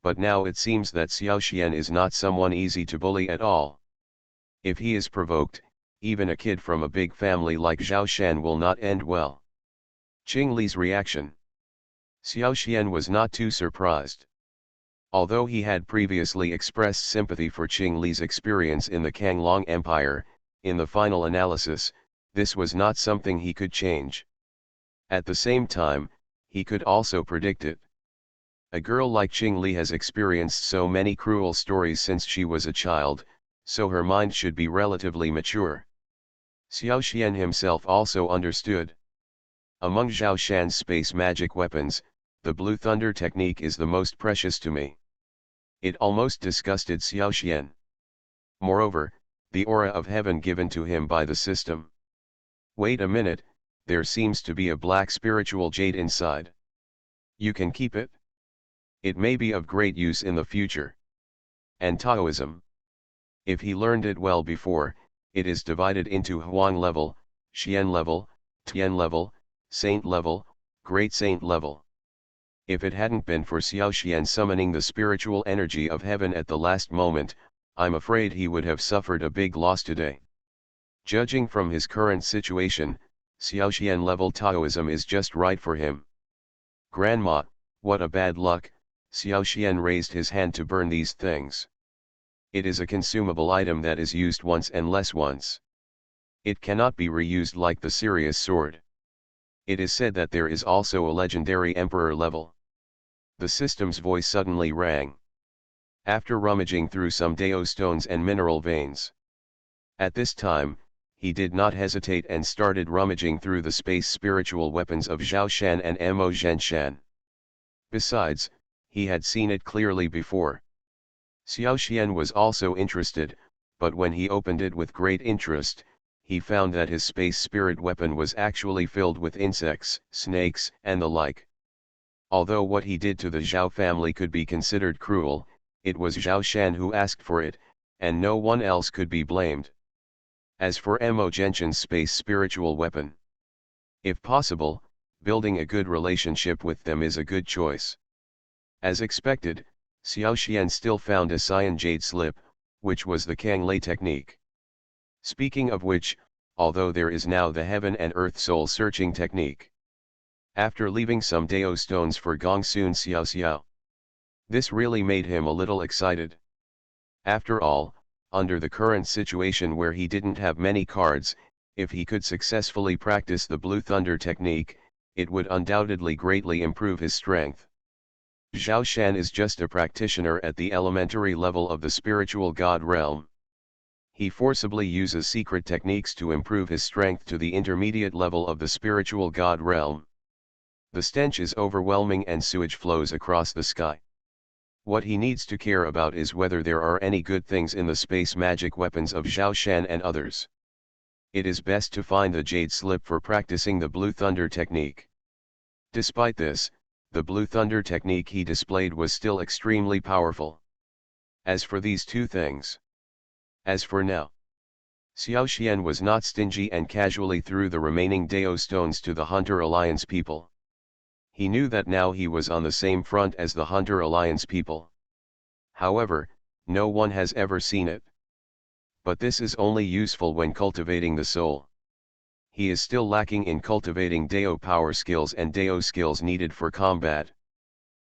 But now it seems that Xiao Xian is not someone easy to bully at all. If he is provoked, even a kid from a big family like Zhao Shan will not end well. Qing Li's reaction. Xiao Xian was not too surprised. Although he had previously expressed sympathy for Qing Li's experience in the Kanglong Empire, in the final analysis, this was not something he could change. At the same time, he could also predict it. A girl like Qing Li has experienced so many cruel stories since she was a child, so her mind should be relatively mature. Xiao Xian himself also understood. Among Zhao Shan's space magic weapons, the Blue Thunder technique is the most precious to me. It almost disgusted Xiao Xian. Moreover, the aura of heaven given to him by the system. Wait a minute, there seems to be a black spiritual jade inside. You can keep it? It may be of great use in the future. And Taoism. If he learned it well before, it is divided into Huang level, Xian level, Tian level, Saint level, Great Saint level. If it hadn't been for Xiao Xian summoning the spiritual energy of heaven at the last moment, I'm afraid he would have suffered a big loss today. Judging from his current situation, Xiao Xian level Taoism is just right for him. Grandma, what a bad luck, Xiao Xian raised his hand to burn these things. It is a consumable item that is used once and less once. It cannot be reused like the Sirius sword. It is said that there is also a legendary Emperor level. The system's voice suddenly rang. After rummaging through some Dao stones and mineral veins. At this time, he did not hesitate and started rummaging through the space spiritual weapons of Zhao Shan and Mo Zhenshan. Besides, he had seen it clearly before. Xiao Xian was also interested, but when he opened it with great interest, he found that his space spirit weapon was actually filled with insects, snakes, and the like. Although what he did to the Zhao family could be considered cruel, it was Zhao Shan who asked for it, and no one else could be blamed. As for Mo Genshin's space spiritual weapon, if possible, building a good relationship with them is a good choice. As expected, Xiao Xian still found a cyan jade slip, which was the Kanglei technique. Speaking of which, although there is now the heaven and earth soul searching technique. After leaving some Dao stones for Gongsun Xiao Xiao. This really made him a little excited. After all, under the current situation where he didn't have many cards, if he could successfully practice the Blue Thunder technique, it would undoubtedly greatly improve his strength. Zhao Shan is just a practitioner at the elementary level of the spiritual god realm. He forcibly uses secret techniques to improve his strength to the intermediate level of the spiritual god realm. The stench is overwhelming and sewage flows across the sky. What he needs to care about is whether there are any good things in the space magic weapons of Zhao Shan and others. It is best to find the jade slip for practicing the Blue Thunder technique. Despite this, the Blue Thunder technique he displayed was still extremely powerful. As for these two things. As for now, Xiao Xian was not stingy and casually threw the remaining Dao stones to the Hunter Alliance people. He knew that now he was on the same front as the Hunter Alliance people. However, no one has ever seen it. But this is only useful when cultivating the soul. He is still lacking in cultivating Dao power skills and Dao skills needed for combat.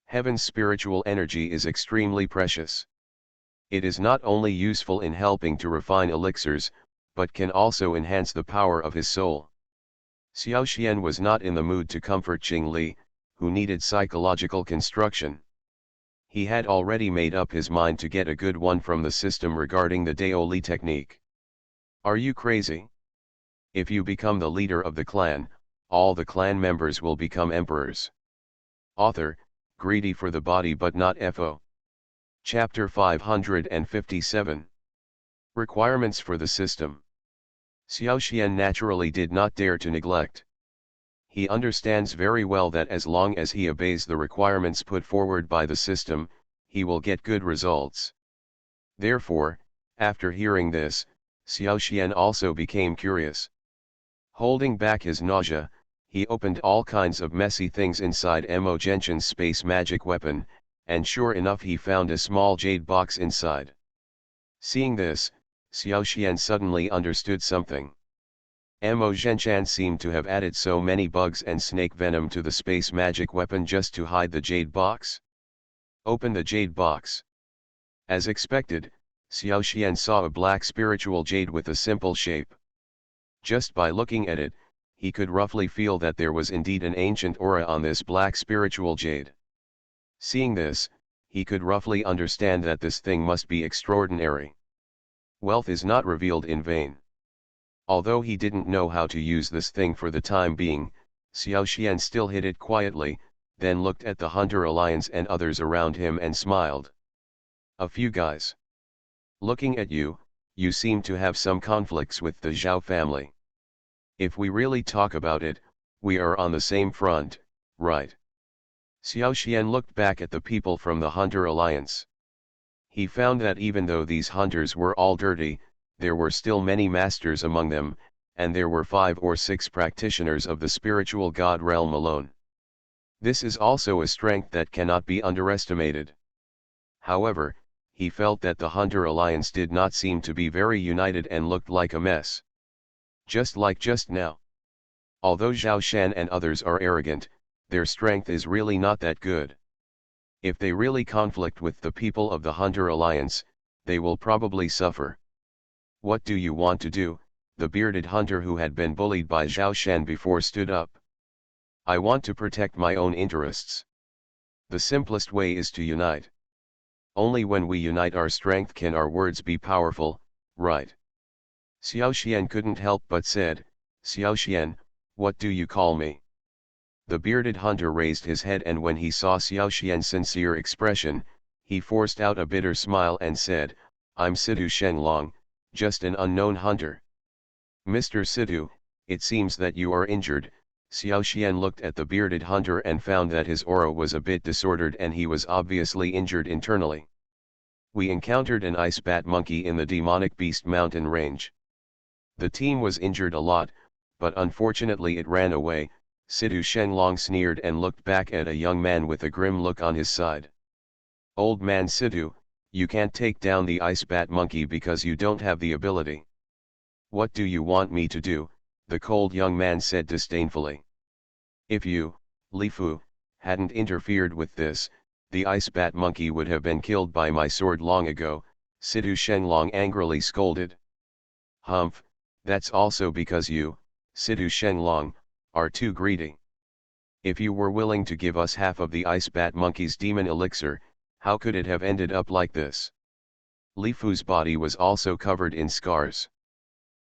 Heaven's spiritual energy is extremely precious. It is not only useful in helping to refine elixirs, but can also enhance the power of his soul. Xiao Xian was not in the mood to comfort Qing Li, who needed psychological construction. He had already made up his mind to get a good one from the system regarding the Dao Li technique. Are you crazy? If you become the leader of the clan, all the clan members will become emperors. Author, greedy for the body but not FO. Chapter 557. Requirements for the system. Xiao Xian naturally did not dare to neglect. He understands very well that as long as he obeys the requirements put forward by the system, he will get good results. Therefore, after hearing this, Xiao Xian also became curious. Holding back his nausea, he opened all kinds of messy things inside Mo Genshin's space magic weapon, and sure enough he found a small jade box inside. Seeing this, Xiao Xian suddenly understood something. Mo Genshin seemed to have added so many bugs and snake venom to the space magic weapon just to hide the jade box. Open the jade box. As expected, Xiao Xian saw a black spiritual jade with a simple shape. Just by looking at it, he could roughly feel that there was indeed an ancient aura on this black spiritual jade. Seeing this, he could roughly understand that this thing must be extraordinary. Wealth is not revealed in vain. Although he didn't know how to use this thing for the time being, Xiao Xian still hid it quietly, then looked at the Hunter Alliance and others around him and smiled. A few guys. Looking at you, you seem to have some conflicts with the Zhao family. If we really talk about it, we are on the same front, right? Xiao Xian looked back at the people from the Hunter Alliance. He found that even though these hunters were all dirty, there were still many masters among them, and there were 5 or 6 practitioners of the spiritual god realm alone. This is also a strength that cannot be underestimated. However, he felt that the Hunter Alliance did not seem to be very united and looked like a mess. Just like just now. Although Zhao Shan and others are arrogant, their strength is really not that good. If they really conflict with the people of the Hunter Alliance, they will probably suffer. What do you want to do? The bearded hunter who had been bullied by Zhao Shan before stood up. I want to protect my own interests. The simplest way is to unite. Only when we unite our strength can our words be powerful, right? Xiao Xian couldn't help but said, Xiao Xian, what do you call me? The bearded hunter raised his head and when he saw Xiao Xian's sincere expression, he forced out a bitter smile and said, I'm Sidhu Shenlong, just an unknown hunter. Mr. Sidhu, it seems that you are injured. Xiao Xian looked at the bearded hunter and found that his aura was a bit disordered and he was obviously injured internally. We encountered an ice bat monkey in the demonic beast mountain range. The team was injured a lot, but unfortunately it ran away. Sidhu Shenlong sneered and looked back at a young man with a grim look on his side. Old man Sidhu, you can't take down the ice bat monkey because you don't have the ability. What do you want me to do? The cold young man said disdainfully. If you, Li Fu, hadn't interfered with this, the ice bat monkey would have been killed by my sword long ago, Sidhu Shenlong angrily scolded. Humph, that's also because you, Sidhu Shenlong, are too greedy. If you were willing to give us half of the ice bat monkey's demon elixir, how could it have ended up like this? Li Fu's body was also covered in scars.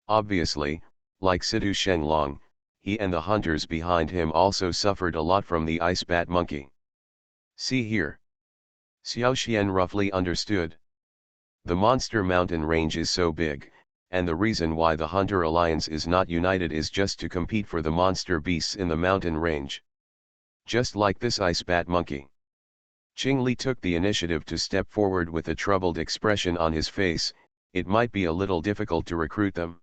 Obviously, like Sidhu Shenlong, he and the hunters behind him also suffered a lot from the ice bat monkey. See here. Xiao Xian roughly understood. The monster mountain range is so big, and the reason why the Hunter Alliance is not united is just to compete for the monster beasts in the mountain range. Just like this ice bat monkey. Qing Li took the initiative to step forward with a troubled expression on his face. It might be a little difficult to recruit them.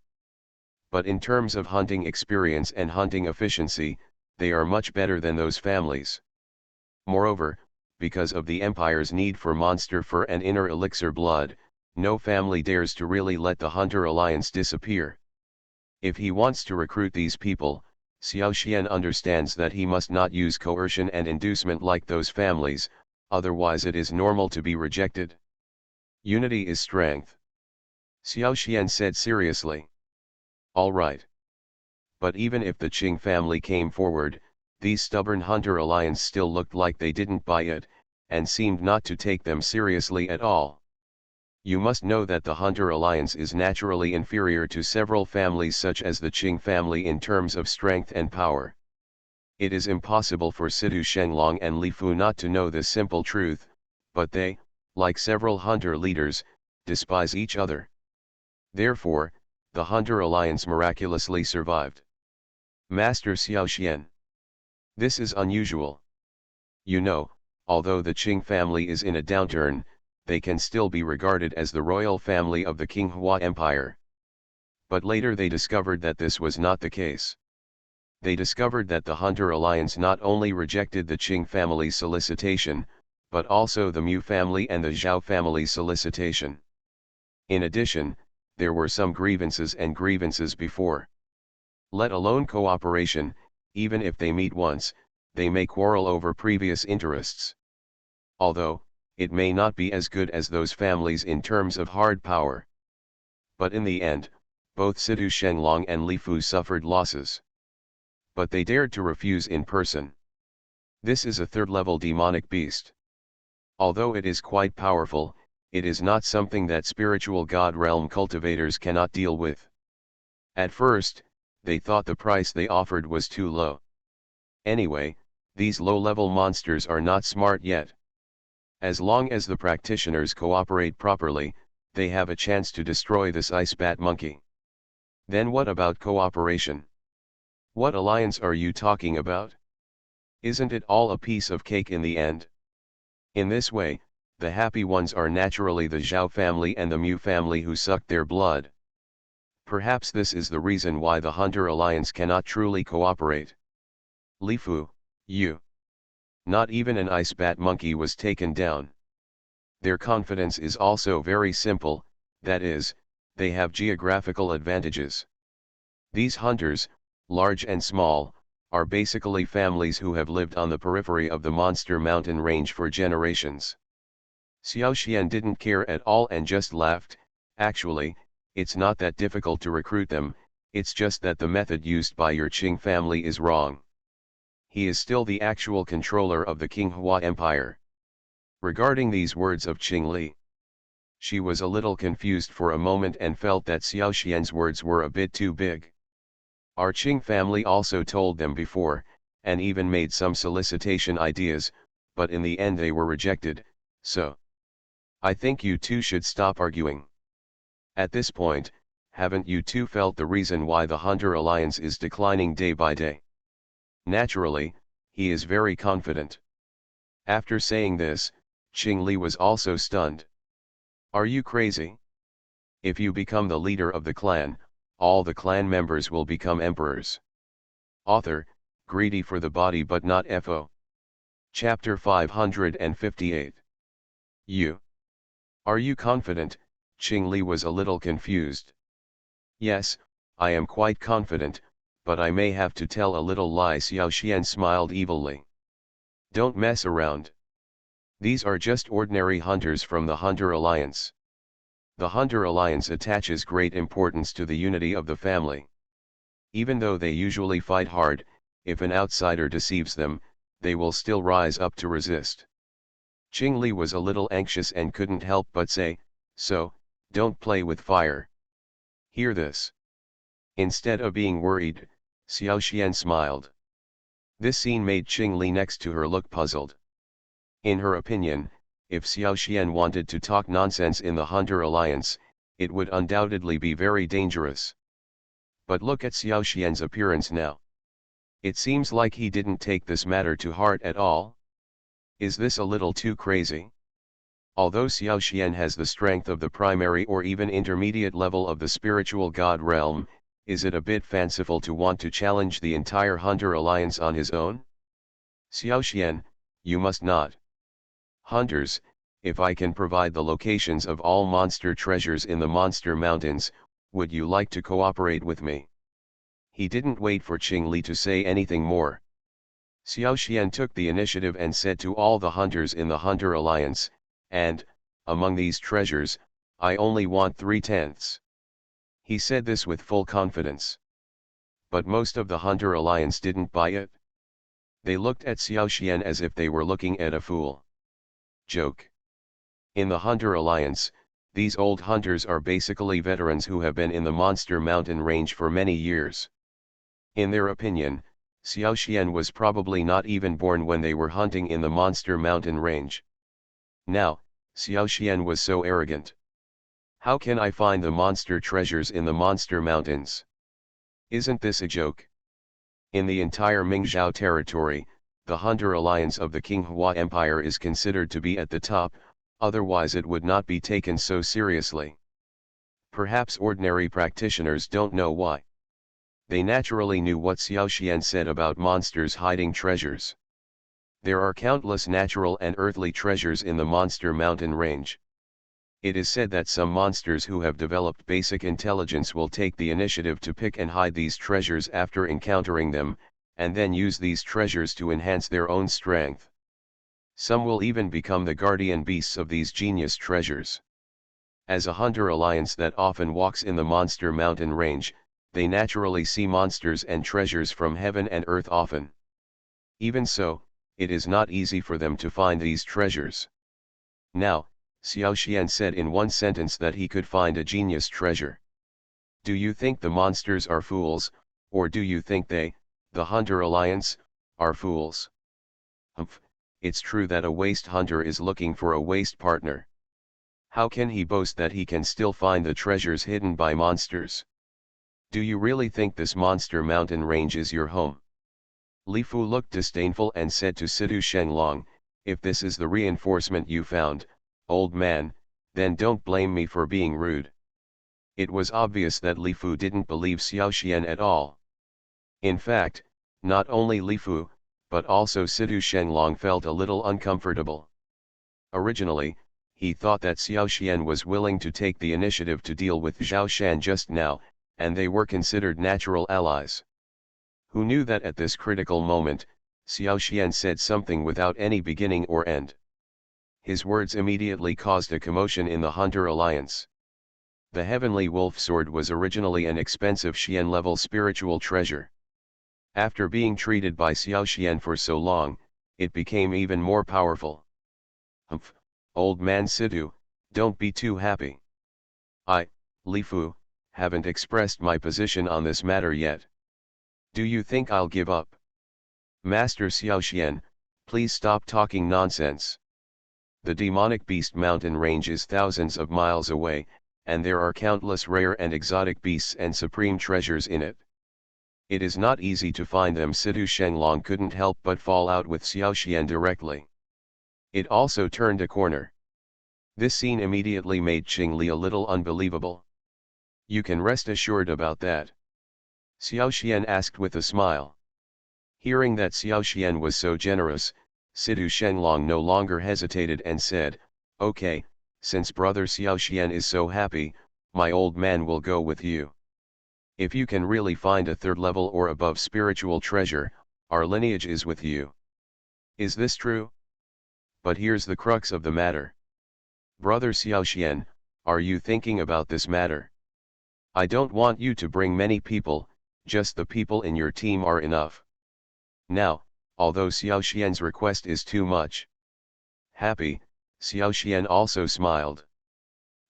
But in terms of hunting experience and hunting efficiency, they are much better than those families. Moreover, because of the Empire's need for monster fur and inner elixir blood, no family dares to really let the Hunter alliance disappear. If he wants to recruit these people, Xiao Xian understands that he must not use coercion and inducement like those families, otherwise it is normal to be rejected. Unity is strength. Xiao Xian said seriously. All right. But even if the Qing family came forward, these stubborn Hunter alliance still looked like they didn't buy it, and seemed not to take them seriously at all. You must know that the Hunter alliance is naturally inferior to several families such as the Qing family in terms of strength and power. It is impossible for Sidu Shenglong and Li Fu not to know this simple truth, but they, like several Hunter leaders, despise each other. Therefore, the Hunter alliance miraculously survived. Master Xiao Xian. This is unusual. You know, although the Qing family is in a downturn, they can still be regarded as the royal family of the Qinghua Empire. But later they discovered that this was not the case. They discovered that the Hunter alliance not only rejected the Qing family's solicitation, but also the Mu family and the Zhao family's solicitation. In addition, there were some grievances before. Let alone cooperation, even if they meet once, they may quarrel over previous interests. Although, it may not be as good as those families in terms of hard power. But in the end, both Sidu Shenglong and Li Fu suffered losses. But they dared to refuse in person. This is a third-level demonic beast. Although it is quite powerful, it is not something that spiritual God realm cultivators cannot deal with. At first, they thought the price they offered was too low. Anyway, these low-level monsters are not smart yet. As long as the practitioners cooperate properly, they have a chance to destroy this ice bat monkey. Then what about cooperation? What alliance are you talking about? Isn't it all a piece of cake in the end? In this way, the happy ones are naturally the Zhao family and the Mu family who sucked their blood. Perhaps this is the reason why the Hunter alliance cannot truly cooperate. Li Fu, you. Not even an ice bat monkey was taken down. Their confidence is also very simple, that is, they have geographical advantages. These hunters, large and small, are basically families who have lived on the periphery of the monster mountain range for generations. Xiao Xian didn't care at all and just laughed. Actually, it's not that difficult to recruit them, it's just that the method used by your Qing family is wrong. He is still the actual controller of the Qinghua Empire. Regarding these words of Qing Li, she was a little confused for a moment and felt that Xiao Xian's words were a bit too big. Our Qing family also told them before, and even made some solicitation ideas, but in the end they were rejected, so I think you two should stop arguing. At this point, haven't you two felt the reason why the Hunter alliance is declining day by day? Naturally, he is very confident. After saying this, Qing Li was also stunned. Are you crazy? If you become the leader of the clan, all the clan members will become emperors. Author, greedy for the body but not FO. Chapter 558. Are you confident? Qing Li was a little confused. Yes, I am quite confident, but I may have to tell a little lie. Xiao Xian smiled evilly. Don't mess around. These are just ordinary hunters from the Hunter Alliance. The Hunter Alliance attaches great importance to the unity of the family. Even though they usually fight hard, if an outsider deceives them, they will still rise up to resist. Qing Li was a little anxious and couldn't help but say, so, don't play with fire. Hear this. Instead of being worried, Xiao Xian smiled. This scene made Qing Li next to her look puzzled. In her opinion, if Xiao Xian wanted to talk nonsense in the Hunter Alliance, it would undoubtedly be very dangerous. But look at Xiao Xian's appearance now. It seems like he didn't take this matter to heart at all. Is this a little too crazy? Although Xiao Xian has the strength of the primary or even intermediate level of the spiritual god realm, is it a bit fanciful to want to challenge the entire Hunter Alliance on his own? Xiao Xian, you must not. Hunters, if I can provide the locations of all monster treasures in the monster mountains, would you like to cooperate with me? He didn't wait for Qing Li to say anything more. Xiao Xian took the initiative and said to all the hunters in the Hunter Alliance, and, among these treasures, I only want 3/10. He said this with full confidence. But most of the Hunter Alliance didn't buy it. They looked at Xiao Xian as if they were looking at a fool. Joke. In the Hunter Alliance, these old hunters are basically veterans who have been in the Monster Mountain range for many years. In their opinion, Xiao Xian was probably not even born when they were hunting in the Monster Mountain range. Now, Xiao Xian was so arrogant. How can I find the monster treasures in the Monster Mountains? Isn't this a joke? In the entire Mingzhou territory, the Hunter Alliance of the Qinghua Empire is considered to be at the top, otherwise it would not be taken so seriously. Perhaps ordinary practitioners don't know why. They naturally knew what Xiao Xian said about monsters hiding treasures. There are countless natural and earthly treasures in the Monster Mountain range. It is said that some monsters who have developed basic intelligence will take the initiative to pick and hide these treasures after encountering them, and then use these treasures to enhance their own strength. Some will even become the guardian beasts of these genius treasures. As a hunter alliance that often walks in the Monster Mountain range, they naturally see monsters and treasures from heaven and earth often. Even so, it is not easy for them to find these treasures. Now, Xiao Xian said in one sentence that he could find a genius treasure. Do you think the monsters are fools, or do you think they, the Hunter Alliance, are fools? Humph, it's true that a waste hunter is looking for a waste partner. How can he boast that he can still find the treasures hidden by monsters? Do you really think this Monster Mountain range is your home? Li Fu looked disdainful and said to Sidu Shenlong, if this is the reinforcement you found, old man, then don't blame me for being rude. It was obvious that Li Fu didn't believe Xiao Xian at all. In fact, not only Li Fu, but also Sidu Shenlong felt a little uncomfortable. Originally, he thought that Xiao Xian was willing to take the initiative to deal with Zhao Shan just now, and they were considered natural allies. Who knew that at this critical moment, Xiao Xian said something without any beginning or end. His words immediately caused a commotion in the Hunter Alliance. The Heavenly Wolf Sword was originally an expensive Xian-level spiritual treasure. After being treated by Xiao Xian for so long, it became even more powerful. Humph, old man Sidu, don't be too happy. I, Li Fu, haven't expressed my position on this matter yet. Do you think I'll give up? Master Xiao Xian, please stop talking nonsense. The demonic beast mountain range is thousands of miles away, and there are countless rare and exotic beasts and supreme treasures in it. It is not easy to find them. Sidu Shenlong couldn't help but fall out with Xiao Xian directly. It also turned a corner. This scene immediately made Qing Li a little unbelievable. You can rest assured about that. Xiao Xian asked with a smile. Hearing that Xiao Xian was so generous, Sidu Shenlong no longer hesitated and said, okay, since brother Xiao Xian is so happy, my old man will go with you. If you can really find a third level or above spiritual treasure, our lineage is with you. Is this true? But here's the crux of the matter. Brother Xiao Xian, are you thinking about this matter? I don't want you to bring many people, just the people in your team are enough. Now, although Xiao Xian's request is too much. Happy, Xiao Xian also smiled.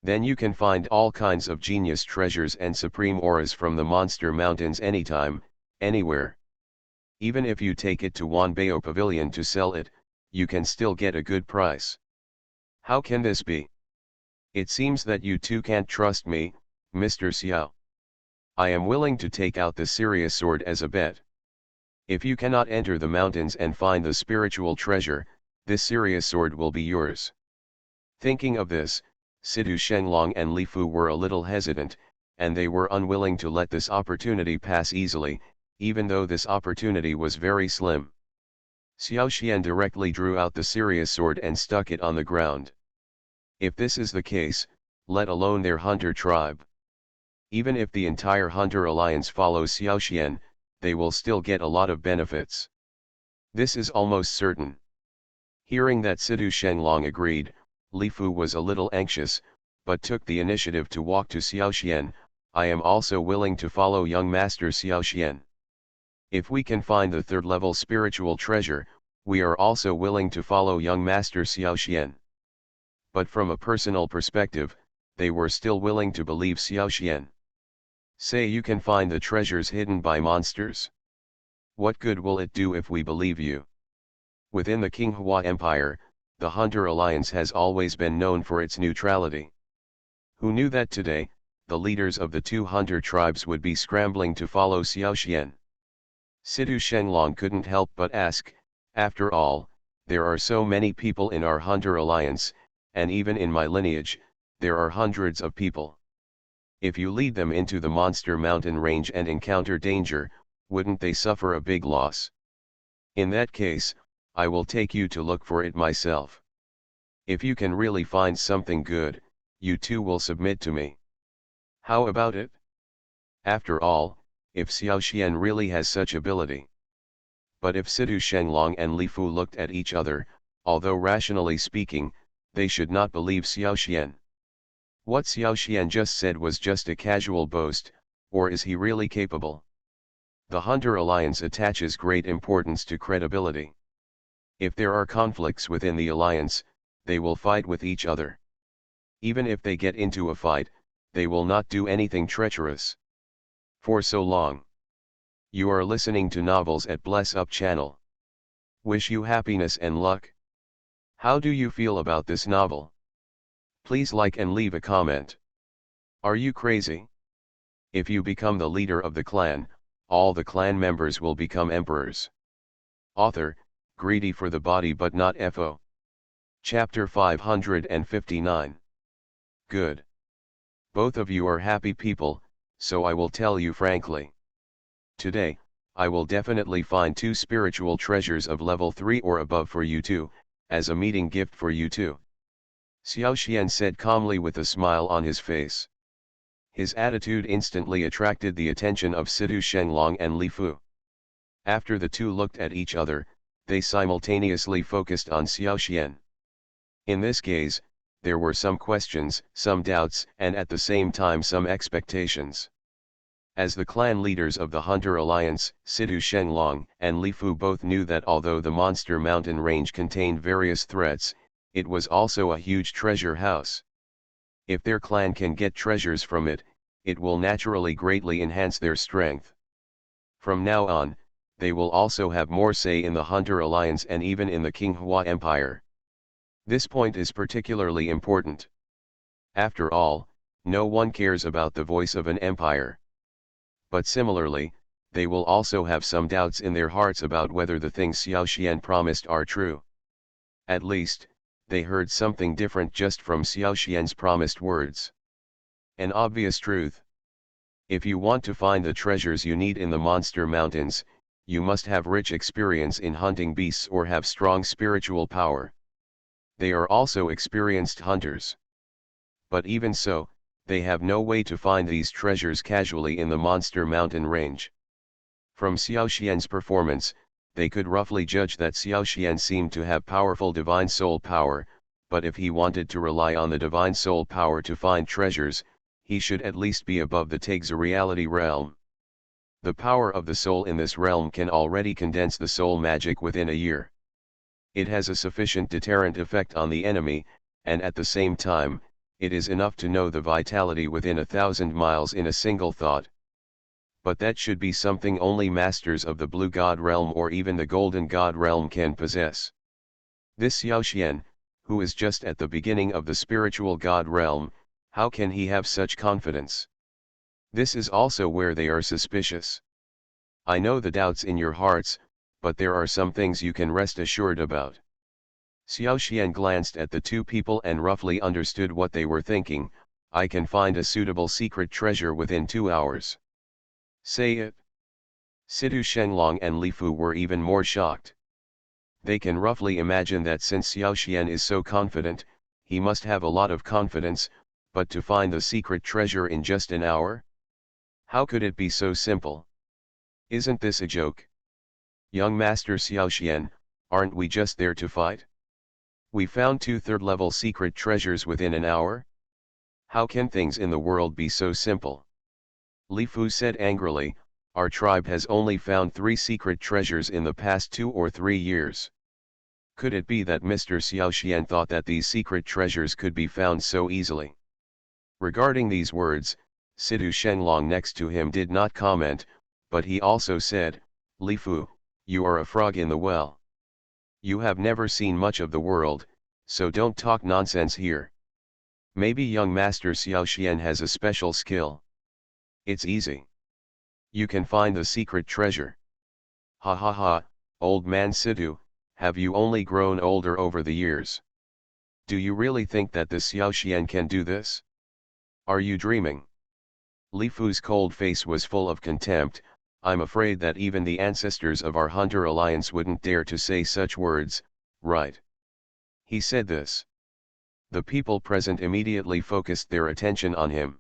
Then you can find all kinds of genius treasures and supreme auras from the Monster Mountains anytime, anywhere. Even if you take it to Wanbao Pavilion to sell it, you can still get a good price. How can this be? It seems that you two can't trust me, Mr. Xiao. I am willing to take out the Sirius sword as a bet. If you cannot enter the mountains and find the spiritual treasure, this Sirius sword will be yours. Thinking of this, Sidu Shenlong and Li Fu were a little hesitant, and they were unwilling to let this opportunity pass easily, even though this opportunity was very slim. Xiao Xian directly drew out the Sirius sword and stuck it on the ground. If this is the case, let alone their hunter tribe. Even if the entire hunter alliance follows Xiaoxian, they will still get a lot of benefits. This is almost certain. Hearing that Sidu Shenlong agreed, Li Fu was a little anxious, but took the initiative to walk to Xiaoxian. I am also willing to follow young master Xiaoxian. If we can find the third level spiritual treasure, we are also willing to follow young master Xiaoxian. But from a personal perspective, they were still willing to believe Xiaoxian. Say you can find the treasures hidden by monsters. What good will it do if we believe you? Within the Qinghua Empire, the Hunter Alliance has always been known for its neutrality. Who knew that today, the leaders of the two hunter tribes would be scrambling to follow Xiaoxian? Sidu Shenlong couldn't help but ask, after all, there are so many people in our hunter alliance, and even in my lineage, there are hundreds of people. If you lead them into the monster mountain range and encounter danger, wouldn't they suffer a big loss? In that case, I will take you to look for it myself. If you can really find something good, you too will submit to me. How about it? After all, if Xiaoxian really has such ability. But if Sidu Shenlong and Li Fu looked at each other, although rationally speaking, they should not believe Xiaoxian. What Xiaoxian just said was just a casual boast, or is he really capable? The Hunter Alliance attaches great importance to credibility. If there are conflicts within the alliance, they will fight with each other. Even if they get into a fight, they will not do anything treacherous. For so long. You are listening to Novels at Bless Up channel. Wish you happiness and luck. How do you feel about this novel? Please like and leave a comment. Are you crazy? If you become the leader of the clan, all the clan members will become emperors. Author, greedy for the body but not FO. Chapter 559. Good. Both of you are happy people, so I will tell you frankly. Today, I will definitely find 2 spiritual treasures of level 3 or above for you two, as a meeting gift for you two. Xiaoxian said calmly with a smile on his face. His attitude instantly attracted the attention of Sidu Shenlong and Li Fu. After the two looked at each other, they simultaneously focused on Xiaoxian. In this gaze, there were some questions, some doubts, and at the same time some expectations. As the clan leaders of the Hunter Alliance, Sidu Shenlong and Li Fu both knew that although the Monster Mountain range contained various threats, it was also a huge treasure house. If their clan can get treasures from it, it will naturally greatly enhance their strength. From now on, they will also have more say in the Hunter Alliance and even in the Qinghua Empire. This point is particularly important. After all, no one cares about the voice of an empire. But similarly, they will also have some doubts in their hearts about whether the things Xiaoxian promised are true. At least, they heard something different just from Xiaoxian's promised words. An obvious truth. If you want to find the treasures you need in the Monster Mountains, you must have rich experience in hunting beasts or have strong spiritual power. They are also experienced hunters. But even so, they have no way to find these treasures casually in the Monster Mountain range. From Xiaoxian's performance, they could roughly judge that Xiaoxian seemed to have powerful divine soul power, but if he wanted to rely on the divine soul power to find treasures, he should at least be above the Tegza reality realm. The power of the soul in this realm can already condense the soul magic within a year. It has a sufficient deterrent effect on the enemy, and at the same time, it is enough to know the vitality within 1,000 miles in a single thought. But that should be something only masters of the Blue God realm or even the Golden God realm can possess. This Xiaoxian, who is just at the beginning of the spiritual God realm, how can he have such confidence? This is also where they are suspicious. I know the doubts in your hearts, but there are some things you can rest assured about. Xiaoxian glanced at the two people and roughly understood what they were thinking. I can find a suitable secret treasure within 2 hours. Say it. Sidu Shenlong and Li Fu were even more shocked. They can roughly imagine that since Xiaoxian is so confident, he must have a lot of confidence, but to find the secret treasure in just an hour? How could it be so simple? Isn't this a joke? Young Master Xiaoxian, aren't we just there to fight? We found 2 third-level secret treasures within an hour? How can things in the world be so simple? Li Fu said angrily, our tribe has only found 3 secret treasures in the past 2 or 3 years. Could it be that Mr. Xiaoxian thought that these secret treasures could be found so easily? Regarding these words, Sidu Shenlong next to him did not comment, but he also said, Li Fu, you are a frog in the well. You have never seen much of the world, so don't talk nonsense here. Maybe young Master Xiaoxian has a special skill. It's easy. You can find the secret treasure. Ha ha ha, old man Sidu, have you only grown older over the years? Do you really think that this Xiaoxian can do this? Are you dreaming? Li Fu's cold face was full of contempt. I'm afraid that even the ancestors of our Hunter Alliance wouldn't dare to say such words, right? He said this. The people present immediately focused their attention on him.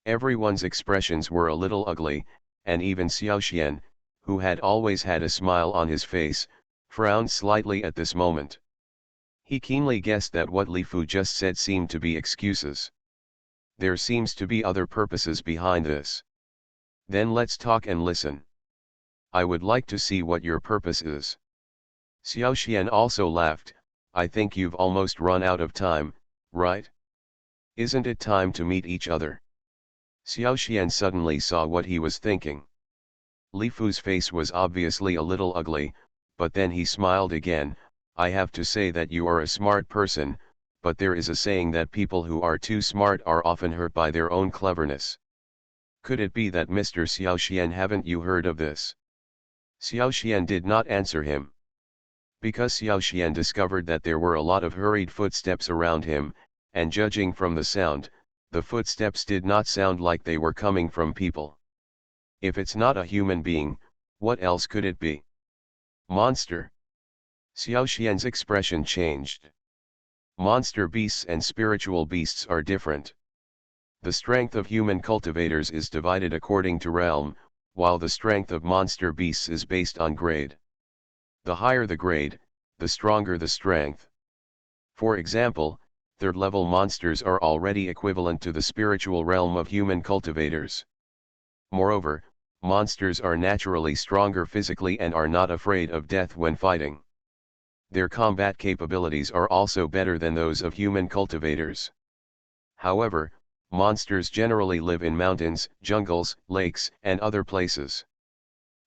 Everyone's expressions were a little ugly, and even Xiaoxian, who had always had a smile on his face, frowned slightly at this moment. He keenly guessed that what Li Fu just said seemed to be excuses. There seems to be other purposes behind this. Then let's talk and listen. I would like to see what your purpose is. Xiaoxian also laughed. I think you've almost run out of time, right? Isn't it time to meet each other? Xiaoxian suddenly saw what he was thinking. Li Fu's face was obviously a little ugly, but then he smiled again. I have to say that you are a smart person, but there is a saying that people who are too smart are often hurt by their own cleverness. Could it be that Mr. Xiaoxian, haven't you heard of this? Xiaoxian did not answer him. Because Xiaoxian discovered that there were a lot of hurried footsteps around him, and judging from the sound, the footsteps did not sound like they were coming from people. If it's not a human being, what else could it be? Monster. Xiaoxian's expression changed. Monster beasts and spiritual beasts are different. The strength of human cultivators is divided according to realm, while the strength of monster beasts is based on grade. The higher the grade, the stronger the strength. For example, third-level monsters are already equivalent to the spiritual realm of human cultivators. Moreover, monsters are naturally stronger physically and are not afraid of death when fighting. Their combat capabilities are also better than those of human cultivators. However, monsters generally live in mountains, jungles, lakes, and other places.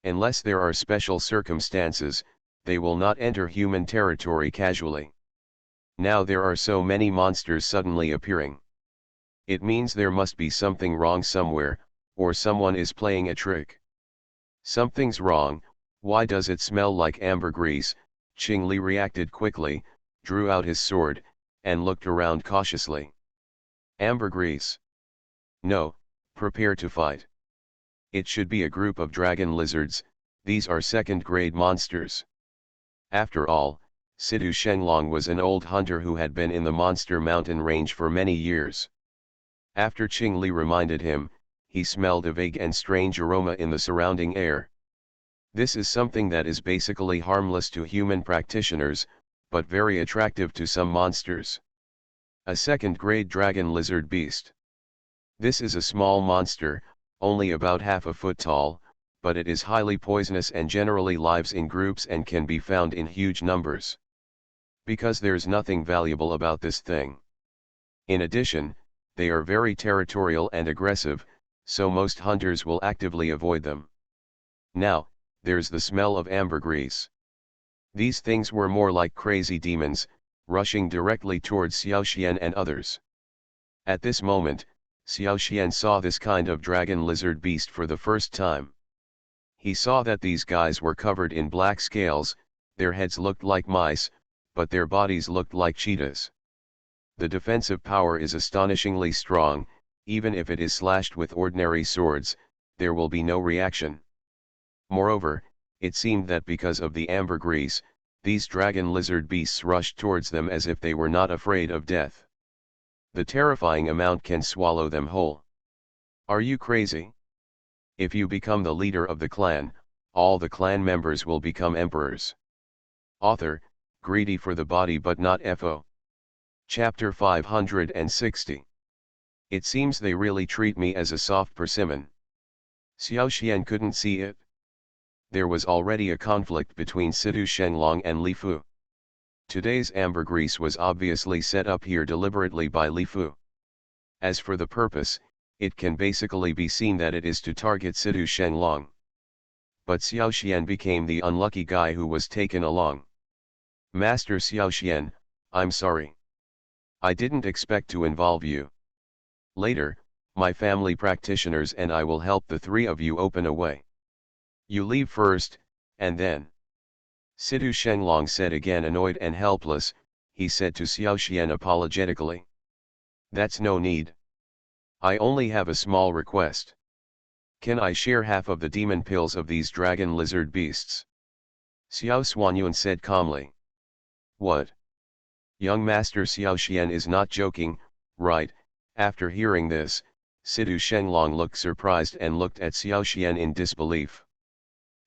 Unless there are special circumstances, they will not enter human territory casually. Now there are so many monsters suddenly appearing. It means there must be something wrong somewhere, or someone is playing a trick. Something's wrong. Why does it smell like ambergris? Qing Li reacted quickly, drew out his sword, and looked around cautiously. Ambergris. No, prepare to fight. It should be a group of dragon lizards. These are second-grade monsters. After all, Sidu Shenlong was an old hunter who had been in the monster mountain range for many years. After Qing Li reminded him, he smelled a vague and strange aroma in the surrounding air. This is something that is basically harmless to human practitioners, but very attractive to some monsters. A second-grade dragon lizard beast. This is a small monster, only about half a foot tall, but it is highly poisonous and generally lives in groups and can be found in huge numbers. Because there's nothing valuable about this thing. In addition, they are very territorial and aggressive, so most hunters will actively avoid them. Now, there's the smell of ambergris. These things were more like crazy demons, rushing directly towards Xiaoxian and others. At this moment, Xiaoxian saw this kind of dragon lizard beast for the first time. He saw that these guys were covered in black scales, their heads looked like mice, but their bodies looked like cheetahs. The defensive power is astonishingly strong. Even if it is slashed with ordinary swords, there will be no reaction. Moreover, it seemed that because of the ambergris, These dragon lizard beasts rushed towards them as if they were not afraid of death. The terrifying amount can swallow them whole. Are you crazy? If you become the leader of the clan, all the clan members will become emperors. Author, greedy for the body but not FO. Chapter 560. It seems they really treat me as a soft persimmon. Xiao Xian couldn't see it. There was already a conflict between Situ Shenglong and Li Fu. Today's ambergris was obviously set up here deliberately by Li Fu. As for the purpose, it can basically be seen that it is to target Situ Shenglong. But Xiao Xian became the unlucky guy who was taken along. Master Xiao Xian, I'm sorry. I didn't expect to involve you. Later, my family practitioners and I will help the three of you open a way. You leave first, and then. Situ Shenglong said again, annoyed and helpless. He said to Xiao Xian apologetically. That's no need. I only have a small request. Can I share half of the demon pills of these dragon lizard beasts? Xiao Xuanyuan said calmly. What? Young Master Xiao Xian is not joking, right? After hearing this, Situ Shenglong looked surprised and looked at Xiao Xian in disbelief.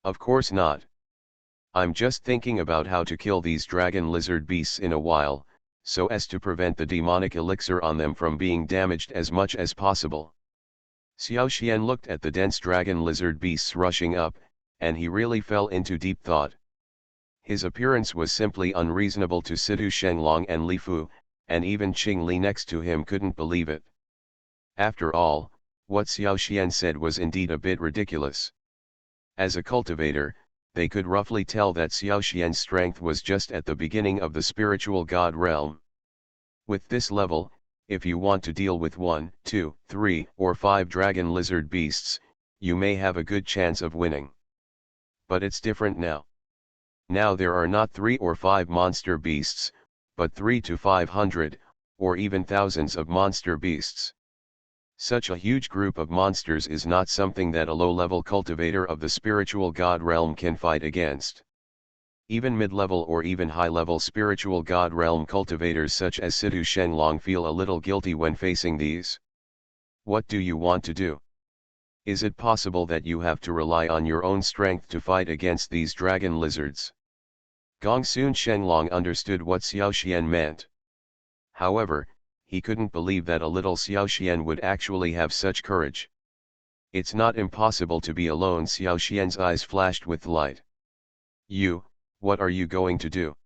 Of course not. I'm just thinking about how to kill these dragon lizard beasts in a while, so as to prevent the demonic elixir on them from being damaged as much as possible. Xiao Xian looked at the dense dragon lizard beasts rushing up, and he really fell into deep thought. His appearance was simply unreasonable to Situ Shenglong and Li Fu, and even Qing Li next to him couldn't believe it. After all, what Xiao Xian said was indeed a bit ridiculous. As a cultivator, they could roughly tell that Xiao Xian's strength was just at the beginning of the spiritual god realm. With this level, if you want to deal with 1, 2, 3, or 5 dragon lizard beasts, you may have a good chance of winning. But it's different now. Now there are not 3 or 5 monster beasts, but 3 to 500, or even thousands of monster beasts. Such a huge group of monsters is not something that a low-level cultivator of the spiritual god realm can fight against. Even mid-level or even high-level spiritual god realm cultivators such as Situ Shenglong feel a little guilty when facing these. What do you want to do? Is it possible that you have to rely on your own strength to fight against these dragon lizards? Gongsun Shenglong understood what Xiao Xian meant. However, he couldn't believe that a little Xiao Xian would actually have such courage. It's not impossible to be alone. Xiao Xian's eyes flashed with light. You, what are you going to do?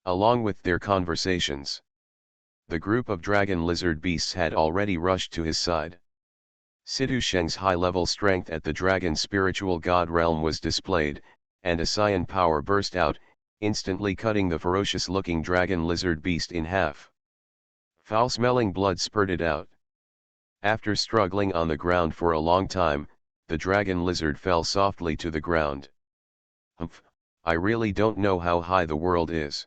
Along with their conversations, the group of dragon lizard beasts had already rushed to his side. Situ Sheng's high-level strength at the dragon spiritual god realm was displayed, and a cyan power burst out, instantly cutting the ferocious-looking dragon lizard beast in half. Foul-smelling blood spurted out. After struggling on the ground for a long time, the dragon lizard fell softly to the ground. Humph, I really don't know how high the world is.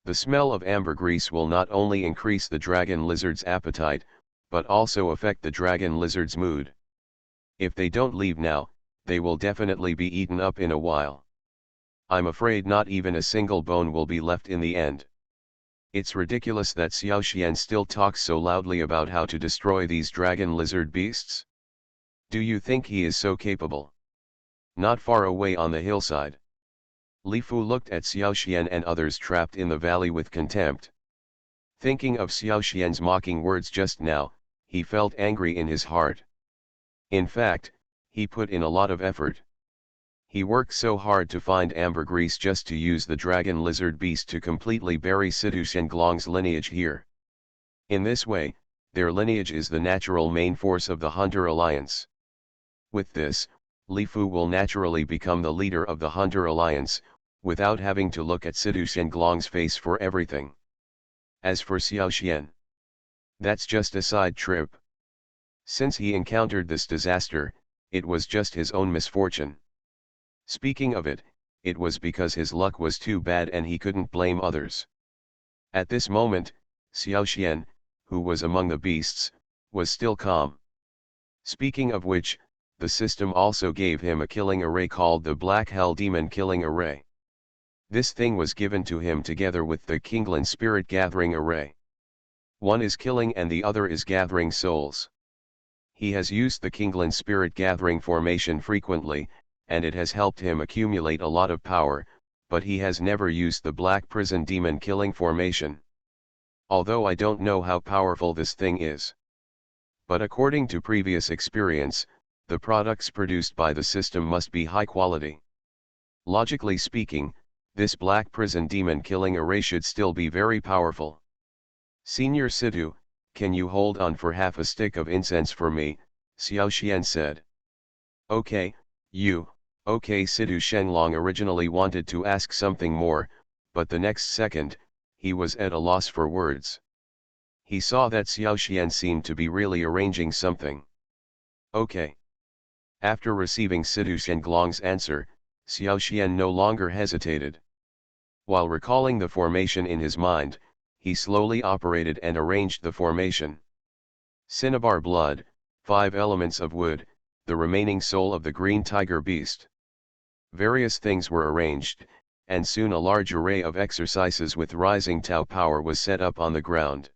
The smell of ambergris will not only increase the dragon lizard's appetite, but also affect the dragon lizard's mood. If they don't leave now, they will definitely be eaten up in a while. I'm afraid not even a single bone will be left in the end. It's ridiculous that Xiao Xian still talks so loudly about how to destroy these dragon lizard beasts. Do you think he is so capable? Not far away on the hillside, Li Fu looked at Xiao Xian and others trapped in the valley with contempt. Thinking of Xiao Xian's mocking words just now, he felt angry in his heart. In fact, he put in a lot of effort. He worked so hard to find ambergris just to use the dragon lizard beast to completely bury Situ Shenglong's lineage here. In this way, their lineage is the natural main force of the Hunter Alliance. With this, Li Fu will naturally become the leader of the Hunter Alliance, without having to look at Situ Shenglong's face for everything. As for Xiao Xian, that's just a side trip. Since he encountered this disaster, it was just his own misfortune. Speaking of it, it was because his luck was too bad and he couldn't blame others. At this moment, Xiao Xian, who was among the beasts, was still calm. Speaking of which, the system also gave him a killing array called the Black Hell Demon Killing Array. This thing was given to him together with the Kinglan Spirit Gathering Array. One is killing and the other is gathering souls. He has used the Kinglan Spirit Gathering formation frequently, and it has helped him accumulate a lot of power, but he has never used the Black Prison Demon Killing formation. Although I don't know how powerful this thing is. But according to previous experience, the products produced by the system must be high quality. Logically speaking, this Black Prison Demon Killing Array should still be very powerful. Senior Sidhu, can you hold on for half a stick of incense for me, Xiao Xian said. Okay, Sidhu Shenlong originally wanted to ask something more, but the next second, he was at a loss for words. He saw that Xiao Xian seemed to be really arranging something. Okay. After receiving Sidhu Shenlong's answer, Xiao Xian no longer hesitated. While recalling the formation in his mind, he slowly operated and arranged the formation. Cinnabar blood, 5 elements of wood, the remaining soul of the green tiger beast. Various things were arranged, and soon a large array of exercises with rising Tao power was set up on the ground.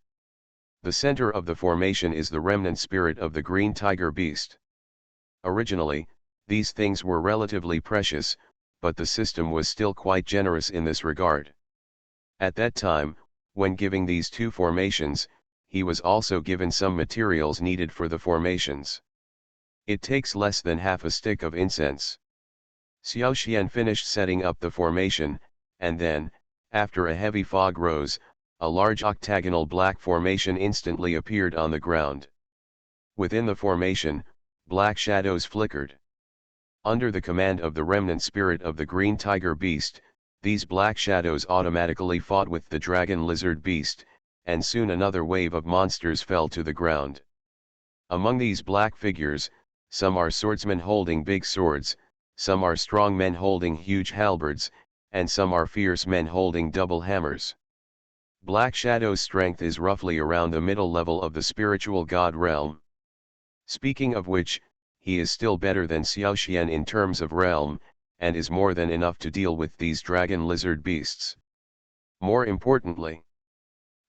The center of the formation is the remnant spirit of the green tiger beast. Originally, these things were relatively precious, but the system was still quite generous in this regard. At that time, when giving these two formations, he was also given some materials needed for the formations. It takes less than half a stick of incense. Xiao Xian finished setting up the formation, and then, after a heavy fog rose, a large octagonal black formation instantly appeared on the ground. Within the formation, black shadows flickered. Under the command of the remnant spirit of the green tiger beast, these black shadows automatically fought with the dragon lizard beast, and soon another wave of monsters fell to the ground. Among these black figures, some are swordsmen holding big swords, some are strong men holding huge halberds, and some are fierce men holding double hammers. Black Shadow's strength is roughly around the middle level of the spiritual god realm. Speaking of which, he is still better than Xiao Xian in terms of realm, and is more than enough to deal with these dragon lizard beasts. More importantly,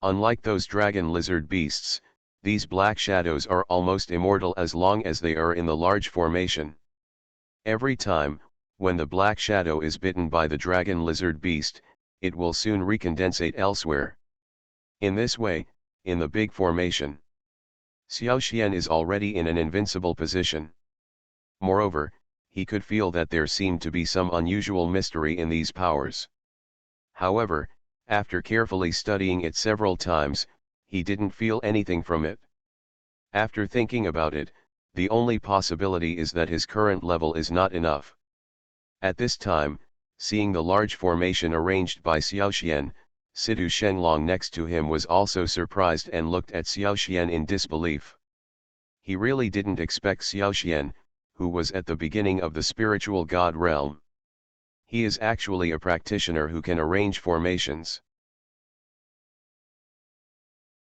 unlike those dragon lizard beasts, these black shadows are almost immortal as long as they are in the large formation. Every time, when the black shadow is bitten by the dragon lizard beast, it will soon recondensate elsewhere. In this way, in the big formation, Xiao Xian is already in an invincible position. Moreover, he could feel that there seemed to be some unusual mystery in these powers. However, after carefully studying it several times, he didn't feel anything from it. After thinking about it, the only possibility is that his current level is not enough. At this time, seeing the large formation arranged by Xiao Xian, Sidhu Shenlong next to him was also surprised and looked at Xiao Xian in disbelief. He really didn't expect Xiao Xian, who was at the beginning of the spiritual god realm. He is actually a practitioner who can arrange formations.